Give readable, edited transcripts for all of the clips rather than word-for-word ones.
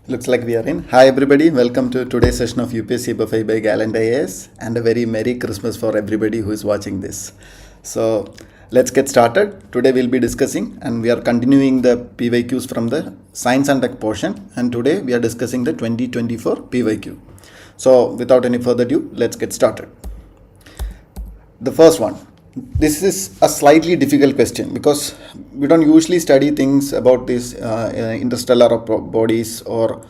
Looks like we are in. Hi everybody, welcome to today's session of UPSC CSE by Gallant IAS, and a very Merry Christmas for everybody who is watching this. So let's get started. Today we'll be discussing and we are continuing the PYQs from the Science and Tech portion, and today we are discussing the 2024 PYQ. So without any further ado, let's get started. The first one. This is a slightly difficult question because we don't usually study things about these interstellar bodies or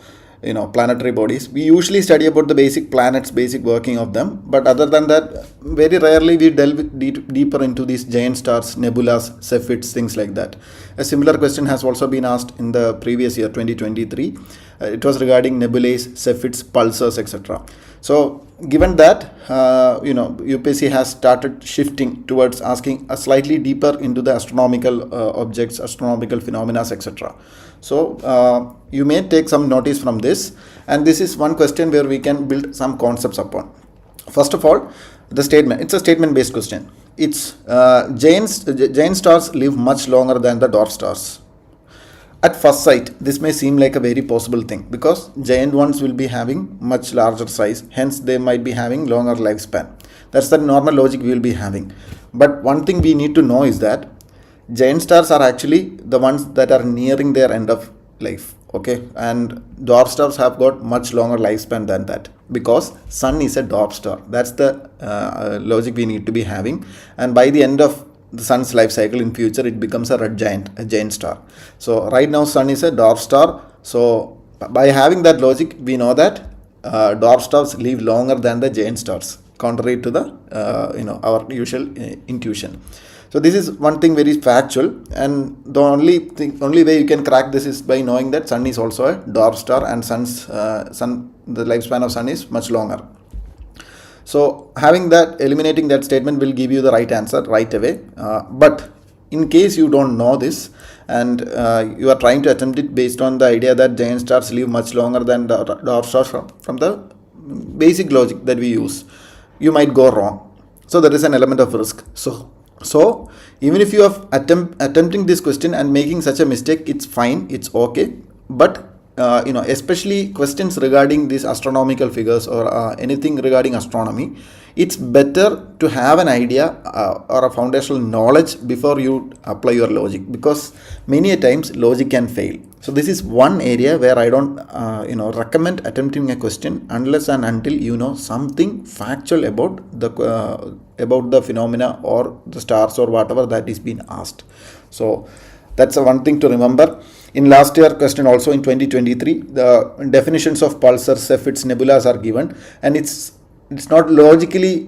planetary bodies. We usually study about the basic planets, basic working of them, but other than that, very rarely we delve deeper into these giant stars, nebulas, cepheids, things like that. A similar question has also been asked in the previous year 2023. It was regarding nebulae, cepheids, pulsars, etc. So given that UPSC has started shifting towards asking a slightly deeper into the astronomical objects, astronomical phenomena, etc. So you may take some notice from this, and this is one question where we can build some concepts upon. First of all, the statement, it's a statement based question. It's giant stars live much longer than the dwarf stars. At first sight, this may seem like a very possible thing because giant ones will be having much larger size, hence they might be having longer lifespan. That's the normal logic we will be having. But one thing we need to know is that giant stars are actually the ones that are nearing their end of life, okay? And dwarf stars have got much longer lifespan than that because sun is a dwarf star. That's the logic we need to be having. And by the end of the sun's life cycle in future, it becomes a red giant, a giant star. So right now sun is a dwarf star. So by having that logic, we know that dwarf stars live longer than the giant stars, contrary to the our usual intuition. So this is one thing very factual, and the only way you can crack this is by knowing that sun is also a dwarf star, and the lifespan of sun is much longer. So eliminating that statement will give you the right answer right away. But in case you don't know this and you are trying to attempt it based on the idea that giant stars live much longer than the dwarf stars from the basic logic that we use, you might go wrong. So there is an element of risk. So even if you are attempting this question and making such a mistake, it's fine, it's okay. But especially questions regarding these astronomical figures or anything regarding astronomy, it's better to have an idea or a foundational knowledge before you apply your logic, because many a times logic can fail. So this is one area where I don't recommend attempting a question unless and until you know something factual about the phenomena or the stars or whatever that is being asked. So that's one thing to remember. In last year question also in 2023, the definitions of pulsars, cepheids, nebulas are given, and it's not logically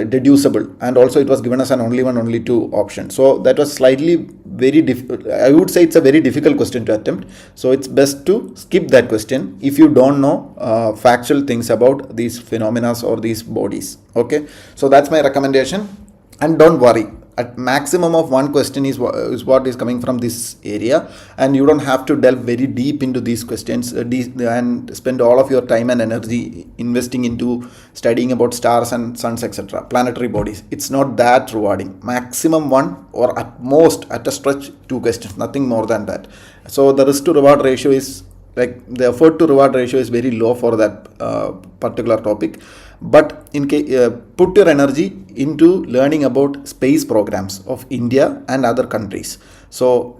deducible, and also it was given as an only two option. So that was slightly I would say it's a very difficult question to attempt. So it's best to skip that question if you don't know factual things about these phenomena or these bodies. Okay, so that's my recommendation, and don't worry. At maximum of one question is what is coming from this area, and you don't have to delve very deep into these questions and spend all of your time and energy investing into studying about stars and suns, etc., planetary bodies. It's not that rewarding. Maximum one, or at most at a stretch two questions, nothing more than that. So the risk to reward ratio is the effort to reward ratio is very low for that particular topic. But put your energy into learning about space programs of India and other countries. So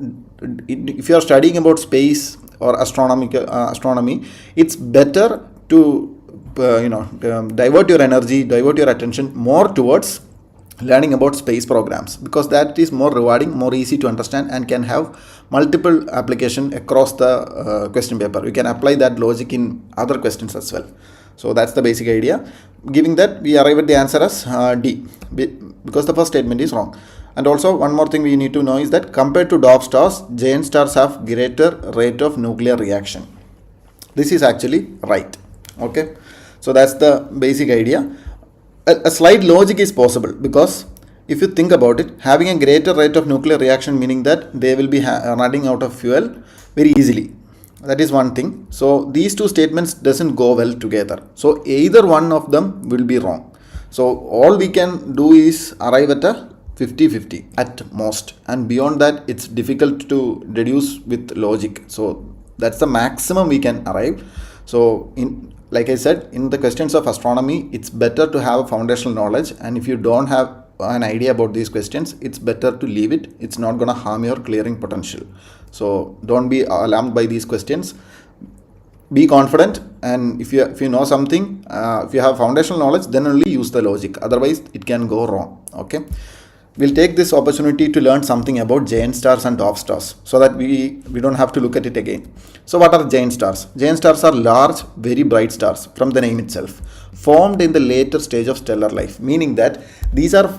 if you are studying about space or astronomy, it's better to divert your energy, divert your attention more towards learning about space programs, because that is more rewarding, more easy to understand, and can have multiple application across the question paper. You can apply that logic in other questions as well. So that's the basic idea. Giving that, we arrive at the answer as D, because the first statement is wrong. And also one more thing we need to know is that compared to dwarf stars, giant stars have greater rate of nuclear reaction. This is actually right. Okay, so that's the basic idea. A slight logic is possible, because if you think about it, having a greater rate of nuclear reaction meaning that they will be running out of fuel very easily. That is one thing. So these two statements doesn't go well together. So either one of them will be wrong. So all we can do is arrive at a 50-50 at most, and beyond that it's difficult to deduce with logic. So That's the maximum we can arrive. So like I said, in the questions of astronomy, it's better to have a foundational knowledge, and if you don't have an idea about these questions, it's better to leave it. It's not going to harm your clearing potential. So don't be alarmed by these questions. Be confident, and if you know something, if you have foundational knowledge, then only use the logic. Otherwise, it can go wrong. Okay. We'll take this opportunity to learn something about giant stars and dwarf stars, so that we don't have to look at it again. So what are giant stars? Giant stars are large, very bright stars, from the name itself, formed in the later stage of stellar life, meaning that these are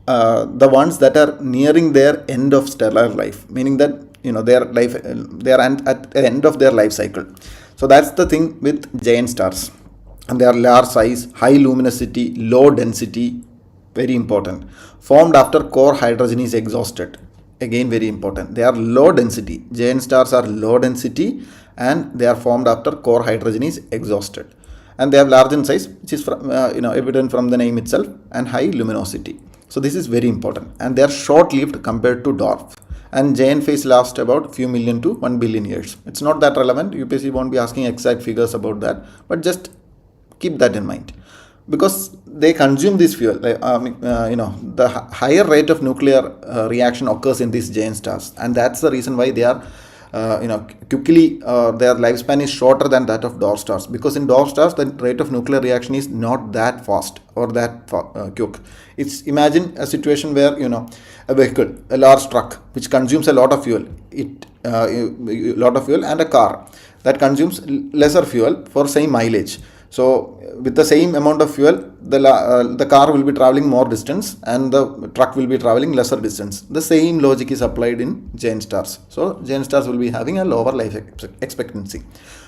the ones that are nearing their end of stellar life, meaning that their life, they are at the end of their life cycle. So that's the thing with giant stars, and they are large size, high luminosity, low density. Very important. Formed after core hydrogen is exhausted. Again, very important. They are low density. Giant stars are low density, and they are formed after core hydrogen is exhausted. And they have large in size, which is evident from the name itself, and high luminosity. So this is very important. And they are short-lived compared to dwarf. And giant phase lasts about few million to 1 billion years. It's not that relevant. UPSC won't be asking exact figures about that, but just keep that in mind. Because they consume this fuel, the higher rate of nuclear reaction occurs in these giant stars, and that's the reason why they are, quickly, their lifespan is shorter than that of dwarf stars. Because in dwarf stars, the rate of nuclear reaction is not that fast or that quick. Imagine a situation where a vehicle, a large truck, which consumes a lot of fuel, and a car that consumes lesser fuel for same mileage. So with the same amount of fuel, the car will be traveling more distance and the truck will be traveling lesser distance. The same logic is applied in giant stars. So giant stars will be having a lower life expectancy.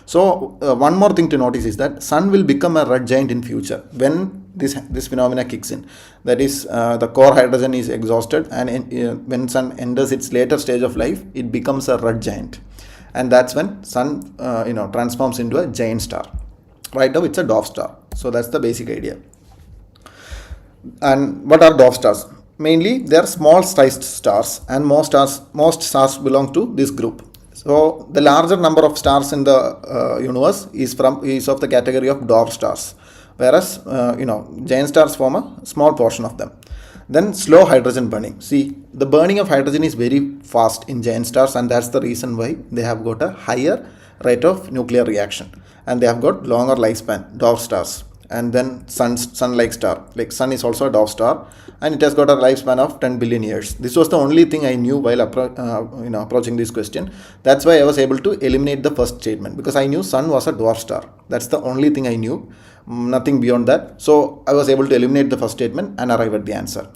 So one more thing to notice is that sun will become a red giant in future when this phenomena kicks in. That is, the core hydrogen is exhausted, and when sun enters its later stage of life, it becomes a red giant, and that's when sun transforms into a giant star. Right now it's a dwarf star. So that's the basic idea. And what are dwarf stars? Mainly they are small sized stars, and most stars belong to this group. So the larger number of stars in the universe is of the category of dwarf stars, whereas giant stars form a small portion of them. Then slow hydrogen burning. See, the burning of hydrogen is very fast in giant stars, and that's the reason why they have got a higher rate of nuclear reaction, and they have got longer lifespan, dwarf stars. And then sun-like star, like sun is also a dwarf star, and it has got a lifespan of 10 billion years. This was the only thing I knew while approaching this question. That's why I was able to eliminate the first statement, because I knew sun was a dwarf star. That's the only thing I knew, nothing beyond that. So I was able to eliminate the first statement and arrive at the answer.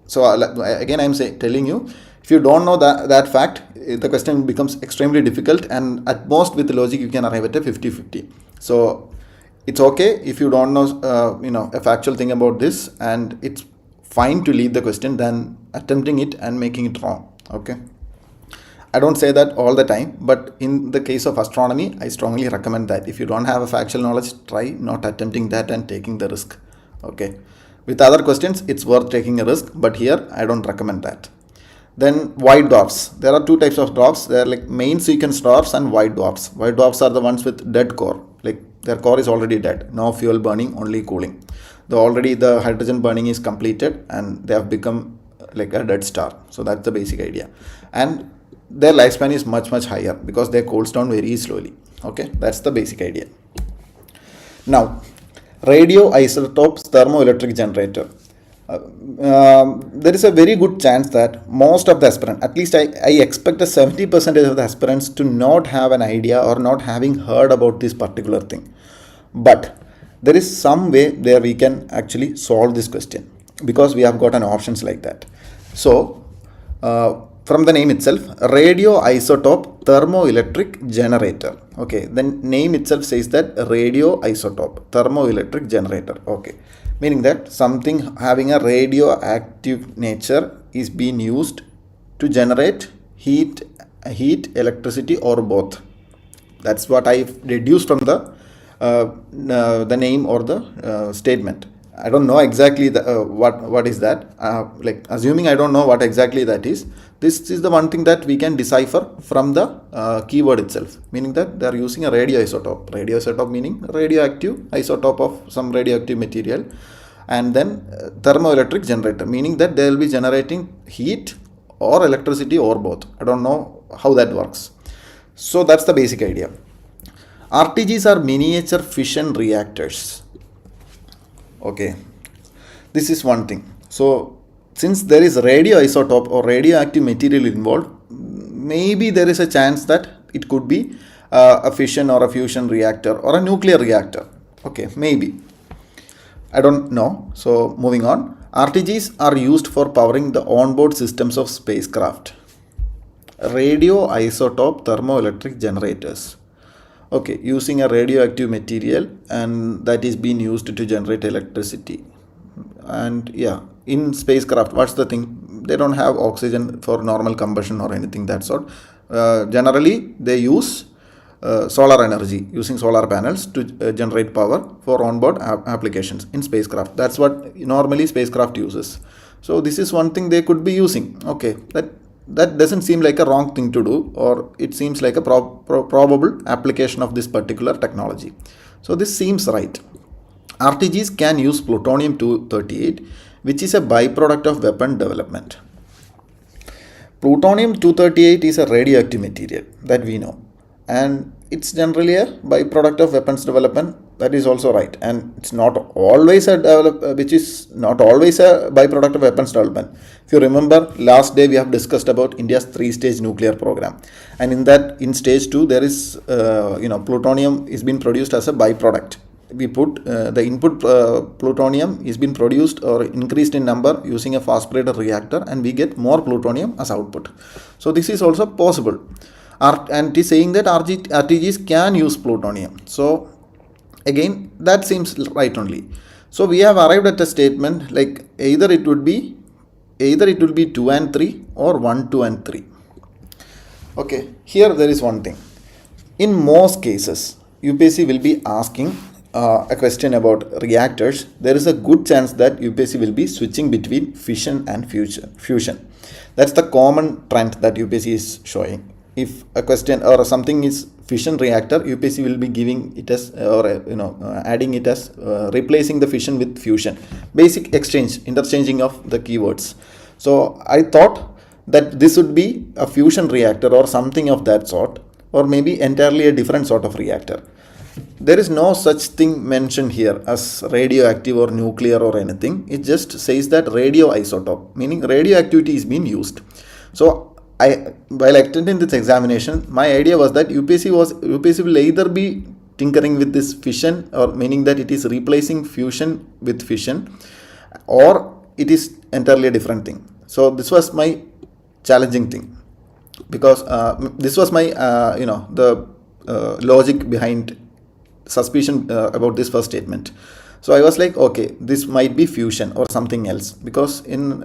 So again, I'm telling you, if you don't know that fact, the question becomes extremely difficult, and at most with logic you can arrive at a 50-50. So it's okay if you don't know a factual thing about this, and it's fine to leave the question than attempting it and making it wrong. Okay, I don't say that all the time, but in the case of astronomy, I strongly recommend that if you don't have a factual knowledge, try not attempting that and taking the risk. Okay, with other questions it's worth taking a risk, but here I don't recommend that. Then white dwarfs. There are two types of dwarfs. They are like main sequence dwarfs and white dwarfs. White dwarfs are the ones with dead core, like their core is already dead, no fuel burning, only cooling. The hydrogen burning is completed and they have become like a dead star. So that's the basic idea, and their lifespan is much higher because they cools down very slowly. Okay, that's the basic idea. Now, radioisotopes thermoelectric generator. There is a very good chance that most of the aspirants, at least I expect a 70% of the aspirants to not have an idea or not having heard about this particular thing. But there is some way where we can actually solve this question, because we have got an options like that. So from the name itself, radioisotope thermoelectric generator. Okay, the name itself says that radioisotope thermoelectric generator. Okay, meaning that something having a radioactive nature is being used to generate heat, electricity, or both. That's what I deduced from the name or the statement. I don't know exactly what is that. Like assuming I don't know what exactly that is. This is the one thing that we can decipher from the keyword itself, meaning that they are using a radioisotope. Radioisotope meaning radioactive isotope of some radioactive material, and then thermoelectric generator, meaning that they will be generating heat or electricity or both. I don't know how that works. So that's the basic idea. RTGs are miniature fission reactors. Okay, this is one thing. So since there is radioisotope or radioactive material involved, maybe there is a chance that it could be a fission or a fusion reactor or a nuclear reactor. Okay, maybe. I don't know. So moving on. RTGs are used for powering the onboard systems of spacecraft. Radioisotope thermoelectric generators. Okay, using a radioactive material, and that is being used to generate electricity. And yeah, in spacecraft, what's the thing? They don't have oxygen for normal combustion or anything that sort. Generally, they use solar energy, using solar panels to generate power for onboard applications in spacecraft. That's what normally spacecraft uses. So this is one thing they could be using. Okay, that doesn't seem like a wrong thing to do, or it seems like a probable application of this particular technology. So this seems right. RTGs can use plutonium-238, which is a byproduct of weapon development. Plutonium-238 is a radioactive material that we know, and it's generally a byproduct of weapons development. That is also right, and it's not always a byproduct of weapons development. If you remember, last day we have discussed about India's 3-stage nuclear program, and in stage 2 there is plutonium is being produced as a byproduct. We put the input plutonium is being produced or increased in number using a fast breeder reactor, and we get more plutonium as output. So this is also possible. And it is saying that RTGs can use plutonium. So again, that seems right only. So we have arrived at a statement like either it will be 2 and 3 or 1, 2 and 3. Okay, here there is one thing. In most cases, UPSC will be asking a question about reactors. There is a good chance that UPSC will be switching between fission and fusion. That's the common trend that UPSC is showing. If a question or something is fission reactor, UPSC will be giving it as adding it as replacing the fission with fusion. Basic interchanging of the keywords. So I thought that this would be a fusion reactor or something of that sort, or maybe entirely a different sort of reactor. There is no such thing mentioned here as radioactive or nuclear or anything. It just says that radioisotope, meaning radioactivity is being used. So while attending this examination, my idea was that UPSC will either be tinkering with this fission, or meaning that it is replacing fusion with fission, or it is entirely a different thing. So this was my challenging thing, because this was my the logic behind suspicion about this first statement. So I was like, okay, this might be fusion or something else, because in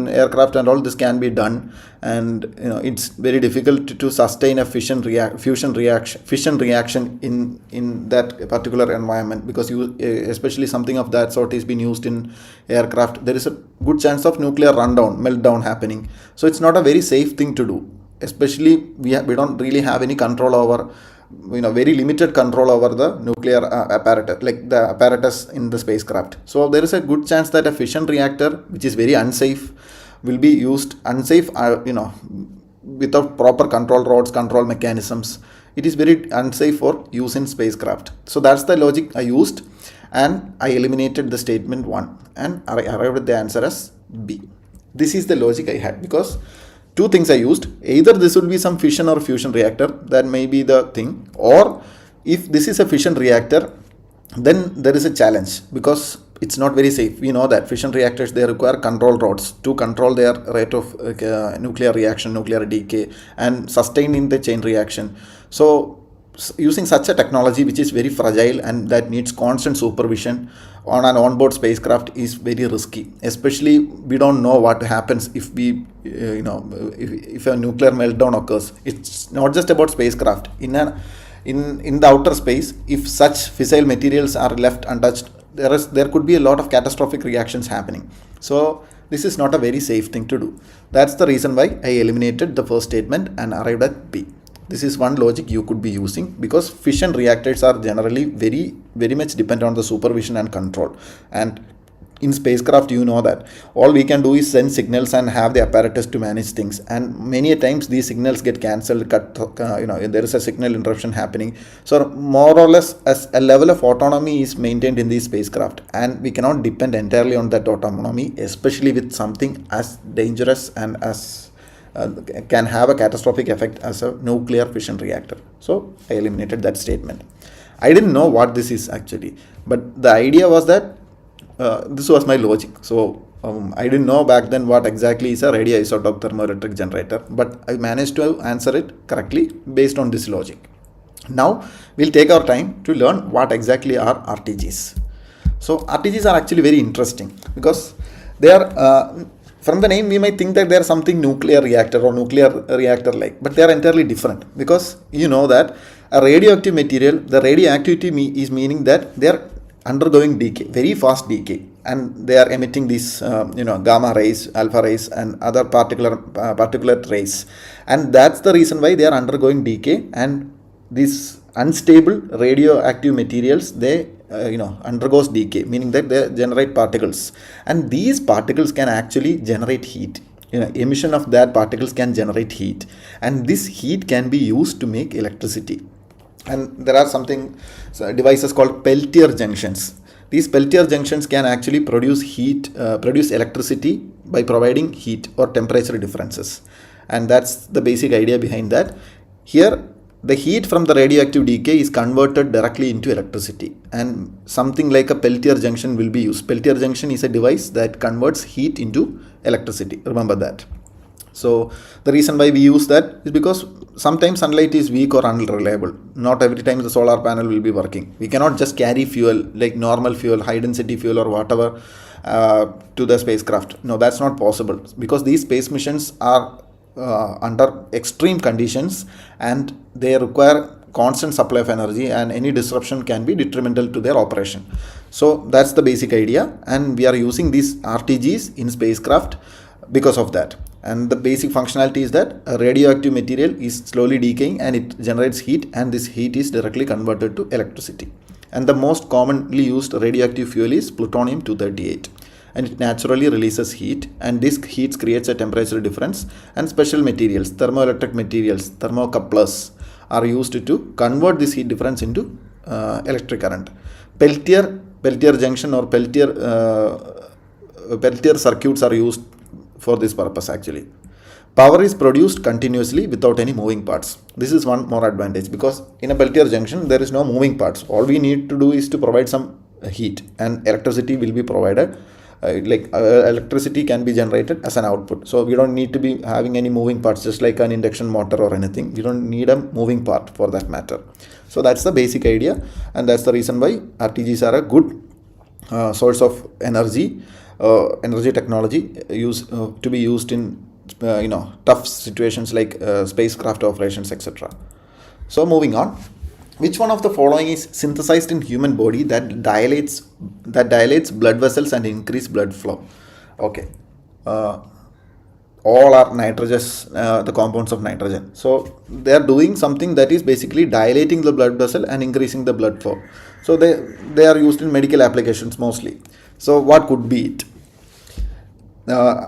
aircraft and all this can be done, and it's very difficult to sustain a fission reaction in that particular environment, because especially something of that sort is being used in aircraft. There is a good chance of nuclear meltdown happening. So it's not a very safe thing to do, especially we don't really have any control over, very limited control over the nuclear apparatus, like the apparatus in the spacecraft. So there is a good chance that a fission reactor, which is very unsafe, will be used without proper control rods, control mechanisms. It is very unsafe for use in spacecraft. So that's the logic I used, and I eliminated the statement 1, and I arrived at the answer as B. This is the logic I had, because two things I used. Either this would be some fission or fusion reactor, that may be the thing, or if this is a fission reactor, then there is a challenge, because it's not very safe. We know that fission reactors, they require control rods to control their rate of nuclear reaction, nuclear decay, and sustaining the chain reaction. So using such a technology, which is very fragile and that needs constant supervision on an onboard spacecraft, is very risky. Especially we don't know what happens if if a nuclear meltdown occurs. It's not just about spacecraft. In the outer space, if such fissile materials are left untouched, there could be a lot of catastrophic reactions happening. So this is not a very safe thing to do. That's the reason why I eliminated the first statement and arrived at B. This is one logic you could be using, because fission reactors are generally very much dependent on the supervision and control. And in spacecraft, you know that all we can do is send signals and have the apparatus to manage things, and many times these signals get cancelled, cut, there is a signal interruption happening. So more or less as a level of autonomy is maintained in these spacecraft, and we cannot depend entirely on that autonomy, especially with something as dangerous and as can have a catastrophic effect as a nuclear fission reactor. So I eliminated that statement. I didn't know what this is actually, but the idea was that this was my logic. So I didn't know back then what exactly is a radioisotope thermoelectric generator, but I managed to answer it correctly based on this logic. Now we'll take our time to learn what exactly are RTGs. So RTGs are actually very interesting, because they are from the name we might think that they are something nuclear reactor or nuclear reactor like, but they are entirely different, because you know that a radioactive material, the radioactivity is meaning that they are undergoing decay, very fast decay, and they are emitting these gamma rays, alpha rays, and other particulate rays, and that's the reason why they are undergoing decay. And these unstable radioactive materials, they undergoes decay, meaning that they generate particles, and these particles can actually generate heat. Emission of that particles can generate heat, and this heat can be used to make electricity. And there are devices called Peltier junctions. These Peltier junctions can actually produce electricity by providing heat or temperature differences. And that's the basic idea behind that. Here, the heat from the radioactive decay is converted directly into electricity, and something like a Peltier junction will be used. Peltier junction is a device that converts heat into electricity. Remember that. So the reason why we use that is because sometimes sunlight is weak or unreliable. Not every time the solar panel will be working. We cannot just carry fuel like normal fuel, high density fuel or whatever to the spacecraft. No, that's not possible, because these space missions are under extreme conditions, and they require constant supply of energy, and any disruption can be detrimental to their operation. So that's the basic idea, and we are using these RTGs in spacecraft because of that. And the basic functionality is that a radioactive material is slowly decaying and it generates heat, and this heat is directly converted to electricity. And the most commonly used radioactive fuel is plutonium-238, and it naturally releases heat, and this heat creates a temperature difference, and special materials, thermoelectric materials, thermocouplers, are used to convert this heat difference into electric current. Peltier junction or Peltier circuits are used for this purpose actually. Power is produced continuously without any moving parts. This is one more advantage, because in a Peltier junction there is no moving parts. All we need to do is to provide some heat, and electricity will be provided. Electricity can be generated as an output. So we don't need to be having any moving parts, just like an induction motor or anything. We don't need a moving part for that matter. So that's the basic idea, and that's the reason why RTGs are a good source of energy technology to be used in tough situations like spacecraft operations, etc. So moving on, which one of the following is synthesized in human body that dilates blood vessels and increase blood flow? Okay, all are nitrogenous, the compounds of nitrogen. So they are doing something that is basically dilating the blood vessel and increasing the blood flow. So they are used in medical applications mostly. So what could be it?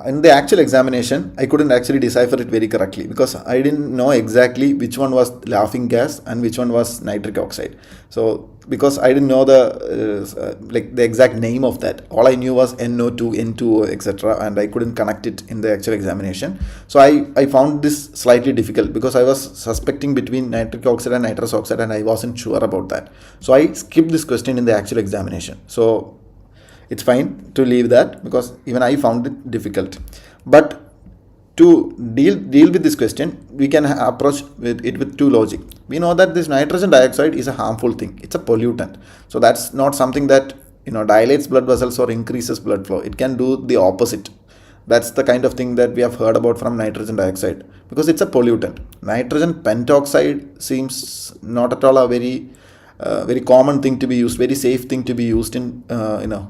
In the actual examination, I couldn't actually decipher it very correctly, because I didn't know exactly which one was laughing gas and which one was nitric oxide. So because I didn't know the exact name of that, all I knew was NO2, N2O, etc., and I couldn't connect it in the actual examination. So I found this slightly difficult, because I was suspecting between nitric oxide and nitrous oxide, and I wasn't sure about that. So I skipped this question in the actual examination. So it's fine to leave that, because even I found it difficult. But to deal with this question, we can approach it with two logic. We know that this nitrogen dioxide is a harmful thing. It's a pollutant. So that's not something that dilates blood vessels or increases blood flow. It can do the opposite. That's the kind of thing that we have heard about from nitrogen dioxide, because it's a pollutant. Nitrogen pentoxide seems not at all a very very common thing to be used, very safe thing to be used in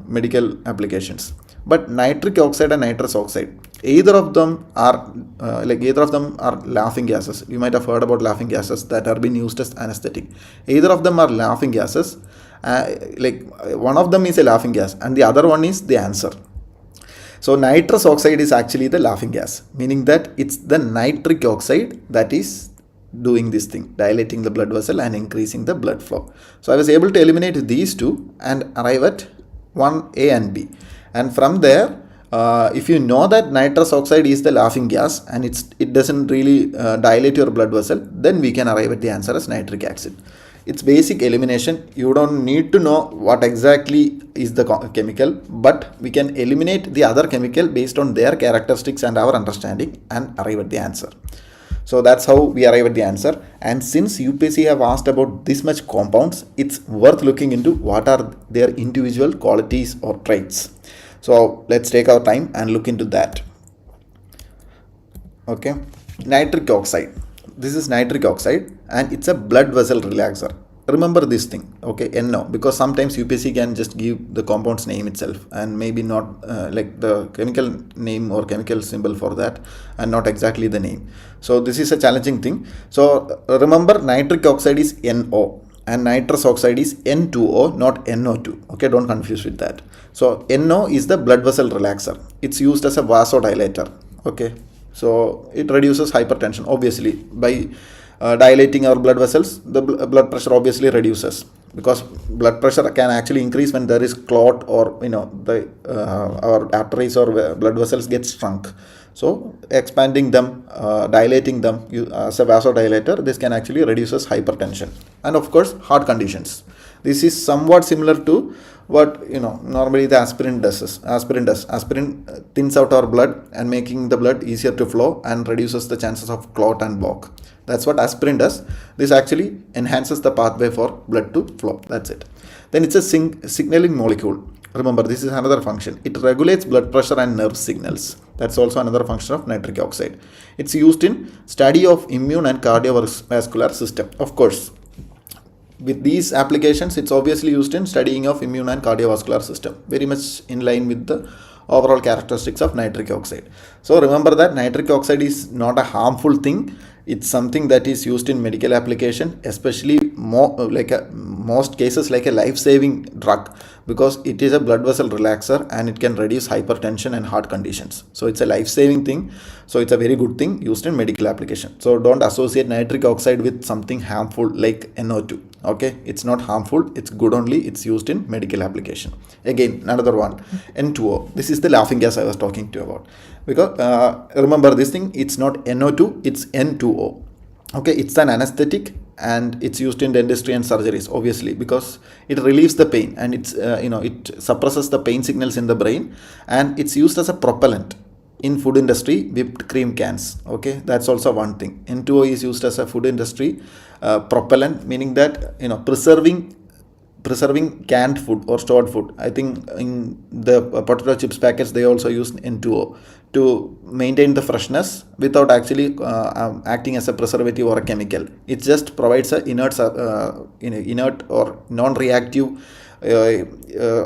medical applications. But nitric oxide and nitrous oxide, either of them are laughing gases. You might have heard about laughing gases that are being used as anesthetic. Either of them are laughing gases. One of them is a laughing gas and the other one is the answer. So nitrous oxide is actually the laughing gas, meaning that it's the nitric oxide that is doing this thing, dilating the blood vessel and increasing the blood flow. So I was able to eliminate these two and arrive at 1A and B. And from there, if you know that nitrous oxide is the laughing gas and it doesn't really dilate your blood vessel, then we can arrive at the answer as nitric acid. It's basic elimination. You don't need to know what exactly is the chemical, but we can eliminate the other chemical based on their characteristics and our understanding and arrive at the answer. So that's how we arrive at the answer. And since UPSC have asked about this much compounds, it's worth looking into what are their individual qualities or traits. So let's take our time and look into that. Okay, nitric oxide. This is nitric oxide and it's a blood vessel relaxer. Remember this thing, okay, NO, because sometimes UPSC can just give the compound's name itself and maybe not the chemical name or chemical symbol for that and not exactly the name. So this is a challenging thing. So remember, nitric oxide is NO and nitrous oxide is N2O, not NO2. Okay, don't confuse with that. So NO is the blood vessel relaxer. It's used as a vasodilator. Okay, so it reduces hypertension. Obviously, by dilating our blood vessels, the blood pressure obviously reduces, because blood pressure can actually increase when there is clot or our arteries or blood vessels get shrunk. So expanding them, dilating them as a vasodilator, this can actually reduces hypertension. And of course, heart conditions. This is somewhat similar to what normally the aspirin does. Aspirin thins out our blood and making the blood easier to flow and reduces the chances of clot and block. That's what aspirin does. This actually enhances the pathway for blood to flow. That's it. Then it's a signaling molecule. Remember, this is another function. It regulates blood pressure and nerve signals. That's also another function of nitric oxide. It's used in study of immune and cardiovascular system. Of course, with these applications, it's obviously used in studying of immune and cardiovascular system. Very much in line with the overall characteristics of nitric oxide. So remember that nitric oxide is not a harmful thing. It's something that is used in medical application, especially most cases like a life-saving drug, because it is a blood vessel relaxer and it can reduce hypertension and heart conditions. So it's a life-saving thing. So it's a very good thing used in medical application. So don't associate nitric oxide with something harmful like NO2. Okay, it's not harmful, it's good only, it's used in medical application. Again, another one, N2O. This is the laughing gas I was talking to you about. Because remember this thing, it's not NO2, it's N2O. Okay, it's an anesthetic and it's used in dentistry and surgeries, obviously, because it relieves the pain and it's it suppresses the pain signals in the brain, and it's used as a propellant in food industry, whipped cream cans. Okay, that's also one thing. N2O is used as a food industry propellant, meaning that preserving canned food or stored food. I think in the potato chips packets they also use N2O to maintain the freshness without actually acting as a preservative or a chemical. It just provides a inert or non-reactive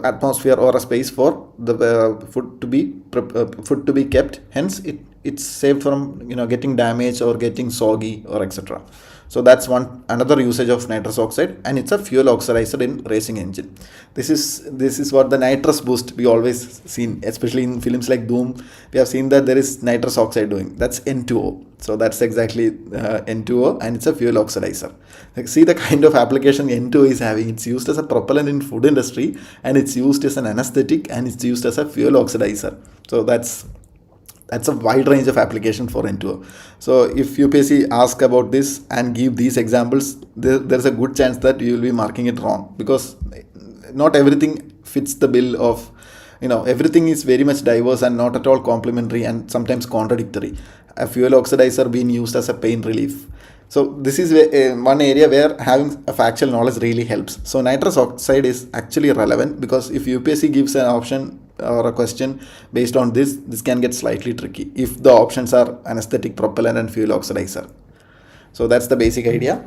atmosphere or a space for the food to be kept. Hence it's saved from getting damaged or getting soggy or etc. So that's another usage of nitrous oxide, and it's a fuel oxidizer in racing engine. This is what the nitrous boost we always seen, especially in films like Doom. We have seen that there is nitrous oxide doing. That's N2O. So that's exactly N2O, and it's a fuel oxidizer. See the kind of application N2O is having. It's used as a propellant in food industry, and it's used as an anesthetic, and it's used as a fuel oxidizer. So that's a wide range of application for N2O. So if UPSC ask about this and give these examples, there's a good chance that you will be marking it wrong, because not everything fits the bill of, everything is very much diverse and not at all complementary and sometimes contradictory. A fuel oxidizer being used as a pain relief. So this is one area where having a factual knowledge really helps. So nitrous oxide is actually relevant, because if UPSC gives an option or a question based on this can get slightly tricky if the options are anesthetic, propellant and fuel oxidizer. So that's the basic idea.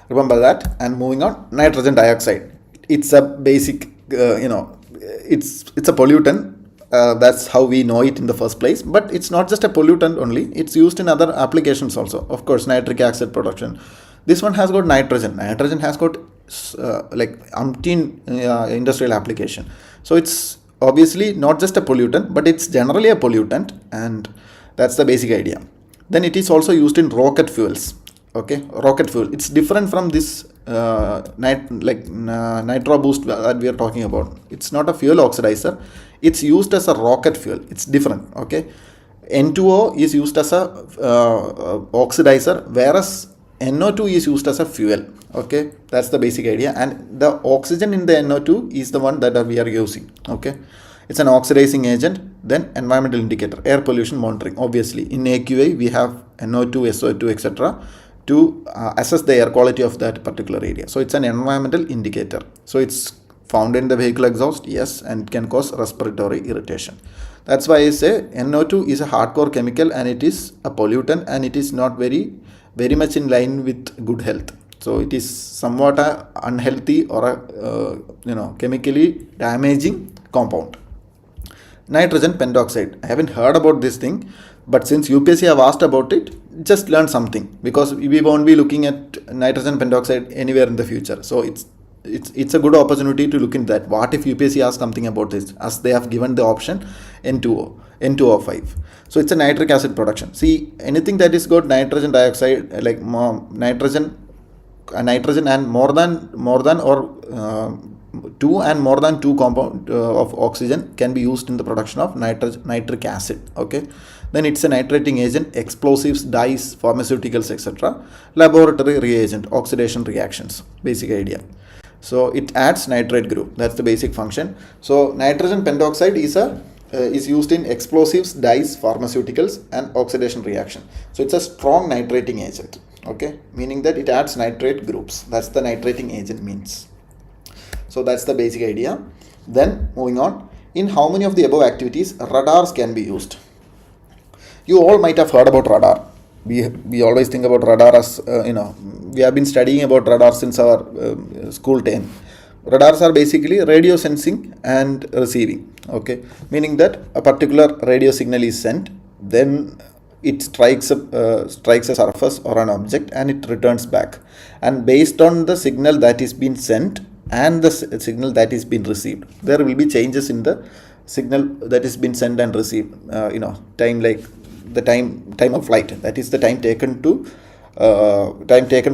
Remember that. And moving on, nitrogen dioxide. It's a basic, it's a pollutant. That's how we know it in the first place. But it's not just a pollutant only. It's used in other applications also. Of course, nitric acid production. This one has got nitrogen. Nitrogen has got like umpteen industrial application. So it's obviously not just a pollutant, but it's generally a pollutant, and that's the basic idea. Then it is also used in rocket fuels. Okay, rocket fuel. It's different from this nitro boost that we are talking about. It's not a fuel oxidizer. It's used as a rocket fuel. It's different. Okay, N2O is used as a oxidizer, whereas NO2 is used as a fuel. Okay, that's the basic idea. And the oxygen in the NO2 is the one that we are using. Okay, it's an oxidizing agent. Then environmental indicator, air pollution monitoring. Obviously, in AQI we have NO2, SO2, etc. to assess the air quality of that particular area. So it's an environmental indicator. So it's found in the vehicle exhaust, yes, and it can cause respiratory irritation. That's why I say NO2 is a hardcore chemical, and it is a pollutant, and it is not very much in line with good health. So it is somewhat a unhealthy or a chemically damaging compound. Nitrogen pentoxide. I haven't heard about this thing, but since UPSC have asked about it, just learn something, because we won't be looking at nitrogen pentoxide anywhere in the future. So it's a good opportunity to look into that. What if UPSC asks something about this, as they have given the option N2O, N2O5. So it's a nitric acid production. See, anything that is got nitrogen dioxide, like nitrogen and more than or 2 and more than 2 compound of oxygen can be used in the production of nitric acid. Okay, then it's a nitrating agent, explosives, dyes, pharmaceuticals, etc. Laboratory reagent, oxidation reactions. Basic idea. So it adds nitrate group. That's the basic function. So nitrogen pentoxide is used in explosives, dyes, pharmaceuticals, and oxidation reaction. So it's a strong nitrating agent. Okay, meaning that it adds nitrate groups. That's the nitrating agent means. So that's the basic idea. Then moving on, in how many of the above activities radars can be used? You all might have heard about radar. We always think about radar as we have been studying about radar since our school time. Radars are basically radio sensing and receiving. Okay, meaning that a particular radio signal is sent, then it strikes a surface or an object, and it returns back. And based on the signal that is being sent and the signal that is being received, there will be changes in the signal that is being sent and received. Time, like the time of flight, that is the time taken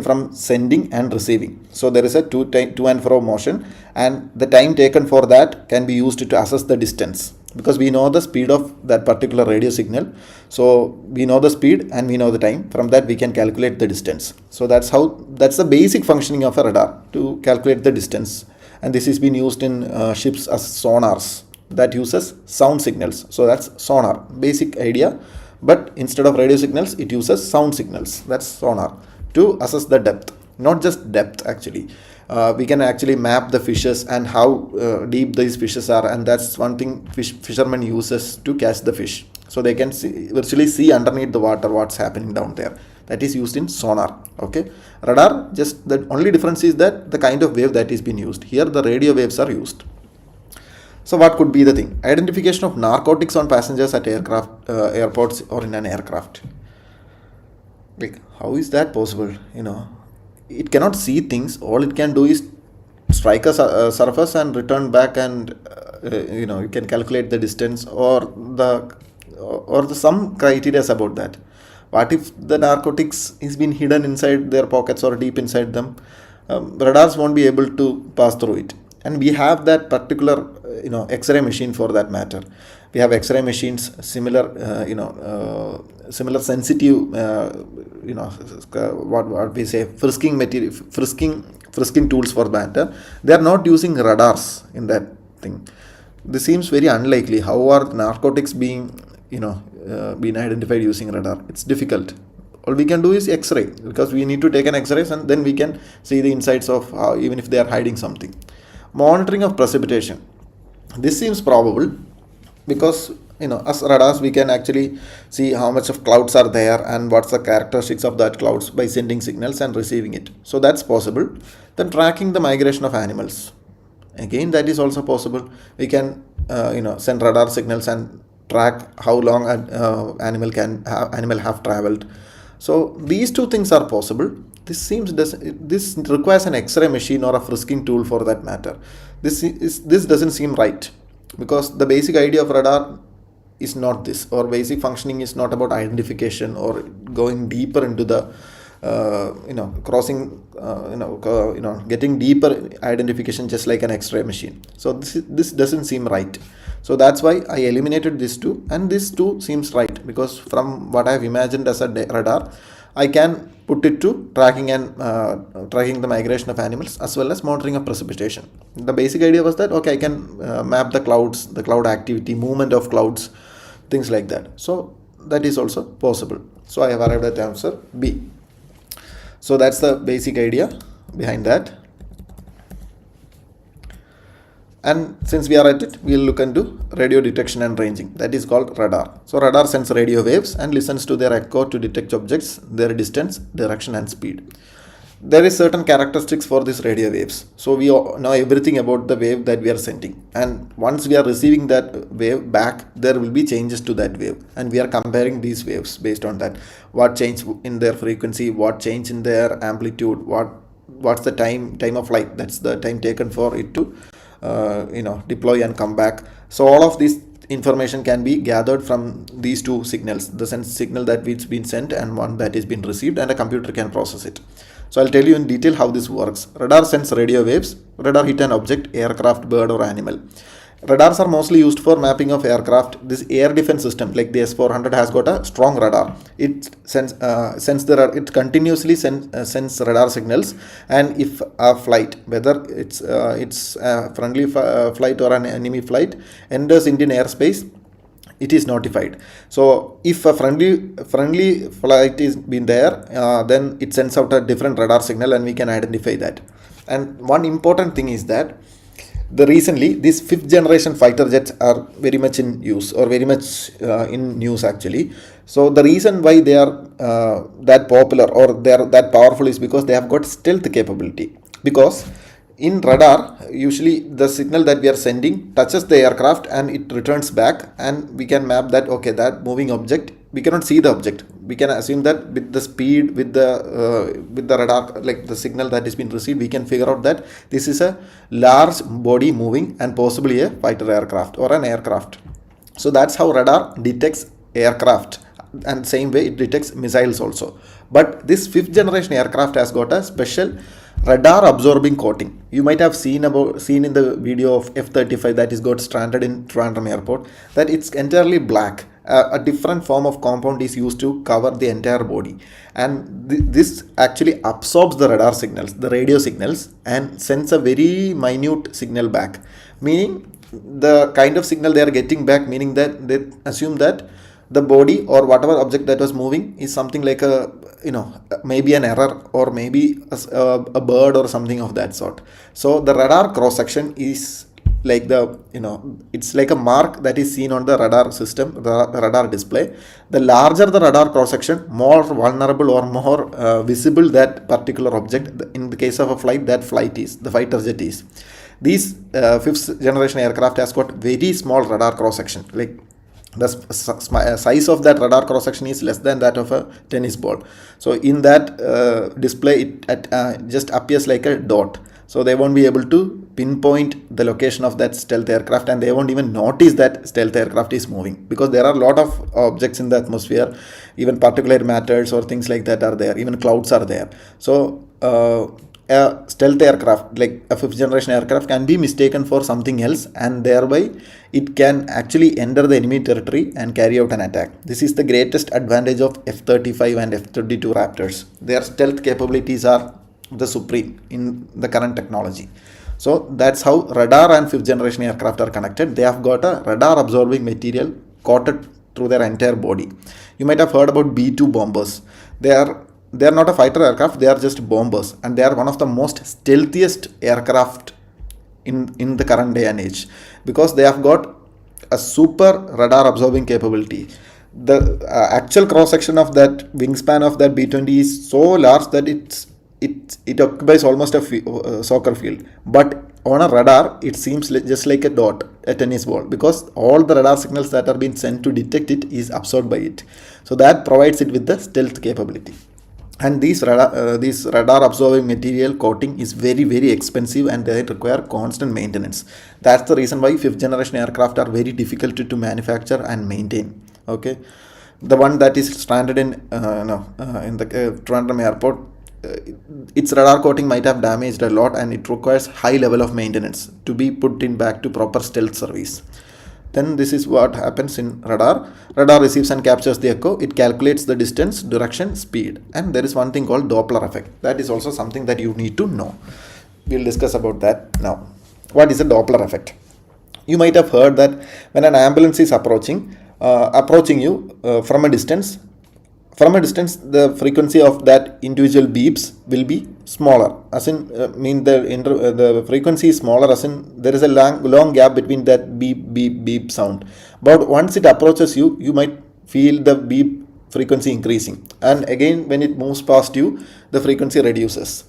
from sending and receiving. So there is a to and fro motion, and the time taken for that can be used to assess the distance, because we know the speed of that particular radio signal. So we know the speed and we know the time. From that we can calculate the distance. So that's the basic functioning of a radar, to calculate the distance. And this is being used in ships as sonars that uses sound signals. So that's sonar, basic idea. But instead of radio signals, it uses sound signals. That's sonar, to assess the depth. Not just depth, actually. We can actually map the fishes and how deep these fishes are, and that's one thing fishermen uses to catch the fish. So they can virtually see underneath the water what's happening down there. That is used in sonar. Okay, radar, just the only difference is that the kind of wave that is being used. Here the radio waves are used. So what could be the thing? Identification of narcotics on passengers at airports or in an aircraft. Like, how is that possible? It cannot see things. All it can do is strike a surface and return back, and you can calculate the distance or some criteria about that. What if the narcotics is been hidden inside their pockets or deep inside them? Radars won't be able to pass through it. And we have that particular X-ray machine for that matter. We have X-ray machines, similar sensitive, what we say, frisking tools for matter. They are not using radars in that thing. This seems very unlikely. How are narcotics being identified using radar? It's difficult. All we can do is X-ray, because we need to take an X-rays and then we can see the insides of even if they are hiding something. Monitoring of precipitation. This seems probable because as radars, we can actually see how much of clouds are there and what's the characteristics of that clouds by sending signals and receiving it. So that's possible. Then tracking the migration of animals, again that is also possible. We can send radar signals and track how long an animal have traveled. So these two things are possible. This requires an X-ray machine or a frisking tool for that matter. This doesn't seem right, because the basic idea of radar is not this, or basic functioning is not about identification or going deeper into the getting deeper identification just like an X-ray machine. So this doesn't seem right. So that's why I eliminated this two, and this two seems right, because from what I've imagined as a radar, I can put it to tracking the migration of animals as well as monitoring of precipitation. The basic idea was that okay, I can map the clouds, the cloud activity, movement of clouds, things like that. So that is also possible. So I have arrived at the answer B. So that's the basic idea behind that. And since we are at it, we'll look into radio detection and ranging. That is called radar. So radar sends radio waves and listens to their echo to detect objects, their distance, direction and speed. There is certain characteristics for these radio waves. So we know everything about the wave that we are sending. And once we are receiving that wave back, there will be changes to that wave. And we are comparing these waves based on that. What change in their frequency, what change in their amplitude, what's the time of flight. That's the time taken for it to deploy and come back. So all of this information can be gathered from these two signals, the signal that it's been sent and one that is been received, and a computer can process it. So I'll tell you in detail how this works. Radar sends radio waves. Radar hit an object, aircraft, bird or animal. Radars are mostly used for mapping of aircraft. This air defense system like the S-400 has got a strong radar. It it continuously sends radar signals, and if a flight, whether it's a friendly flight or an enemy flight, enters Indian airspace, it is notified. So if a friendly flight is been there, then it sends out a different radar signal and we can identify that. And one important thing is that recently these 5th generation fighter jets are very much in use, or very much in news actually. So the reason why they are that popular or they are that powerful is because they have got stealth capability. Because in radar, usually the signal that we are sending touches the aircraft and it returns back, and we can map that okay, that moving object, we cannot see the object. We can assume that with the speed, with the radar, like the signal that is being received, we can figure out that this is a large body moving and possibly a fighter aircraft or an aircraft. So that's how radar detects aircraft, and same way it detects missiles also. But this 5th generation aircraft has got a special radar absorbing coating. You might have seen in the video of F-35 that is got stranded in Trivandrum airport, that it's entirely black. A different form of compound is used to cover the entire body, and this actually absorbs the radar signals, the radio signals, and sends a very minute signal back, meaning the kind of signal they are getting back, meaning that they assume that the body or whatever object that was moving is something like a maybe an error, or maybe a bird or something of that sort. So the radar cross section is like it's like a mark that is seen on the radar system, the radar display. The larger the radar cross section, more vulnerable or more visible that particular object. In the case of a flight, that flight is the fighter jet is. These 5th generation aircraft has got very small radar cross section, like the size of that radar cross section is less than that of a tennis ball. So in that display, it just appears like a dot. So they won't be able to pinpoint the location of that stealth aircraft, and they won't even notice that stealth aircraft is moving, because there are a lot of objects in the atmosphere, even particulate matters or things like that are there, even clouds are there. So a stealth aircraft like a 5th generation aircraft can be mistaken for something else, and thereby it can actually enter the enemy territory and carry out an attack. This is the greatest advantage of F-35 and F-22 Raptors. Their stealth capabilities are the supreme in the current technology. So that's how radar and 5th generation aircraft are connected. They have got a radar absorbing material coated through their entire body. You might have heard about B-2 bombers. They are not a fighter aircraft, they are just bombers, and they are one of the most stealthiest aircraft in the current day and age, because they have got a super radar absorbing capability. The actual cross section of that wingspan of that B-20 is so large that it occupies almost a soccer field. But on a radar, it seems just like a dot, a tennis ball, because all the radar signals that are being sent to detect it is absorbed by it. So that provides it with the stealth capability. And this radar absorbing material coating is very expensive, and they require constant maintenance. That's the reason why fifth generation aircraft are very difficult to manufacture and maintain. Okay, the one that is stranded in the Trondheim airport, its radar coating might have damaged a lot, and it requires high level of maintenance to be put in back to proper stealth service. Then this is what happens in radar. Radar receives and captures the echo. It calculates the distance, direction, speed. And there is one thing called Doppler effect. That is also something that you need to know. We'll discuss about that now. What is a Doppler effect? You might have heard that when an ambulance is approaching you from a distance, the frequency of that individual beeps will be smaller. As in, the frequency is smaller. As in, there is a long gap between that beep sound. But once it approaches you, you might feel the beep frequency increasing. And again, when it moves past you, the frequency reduces.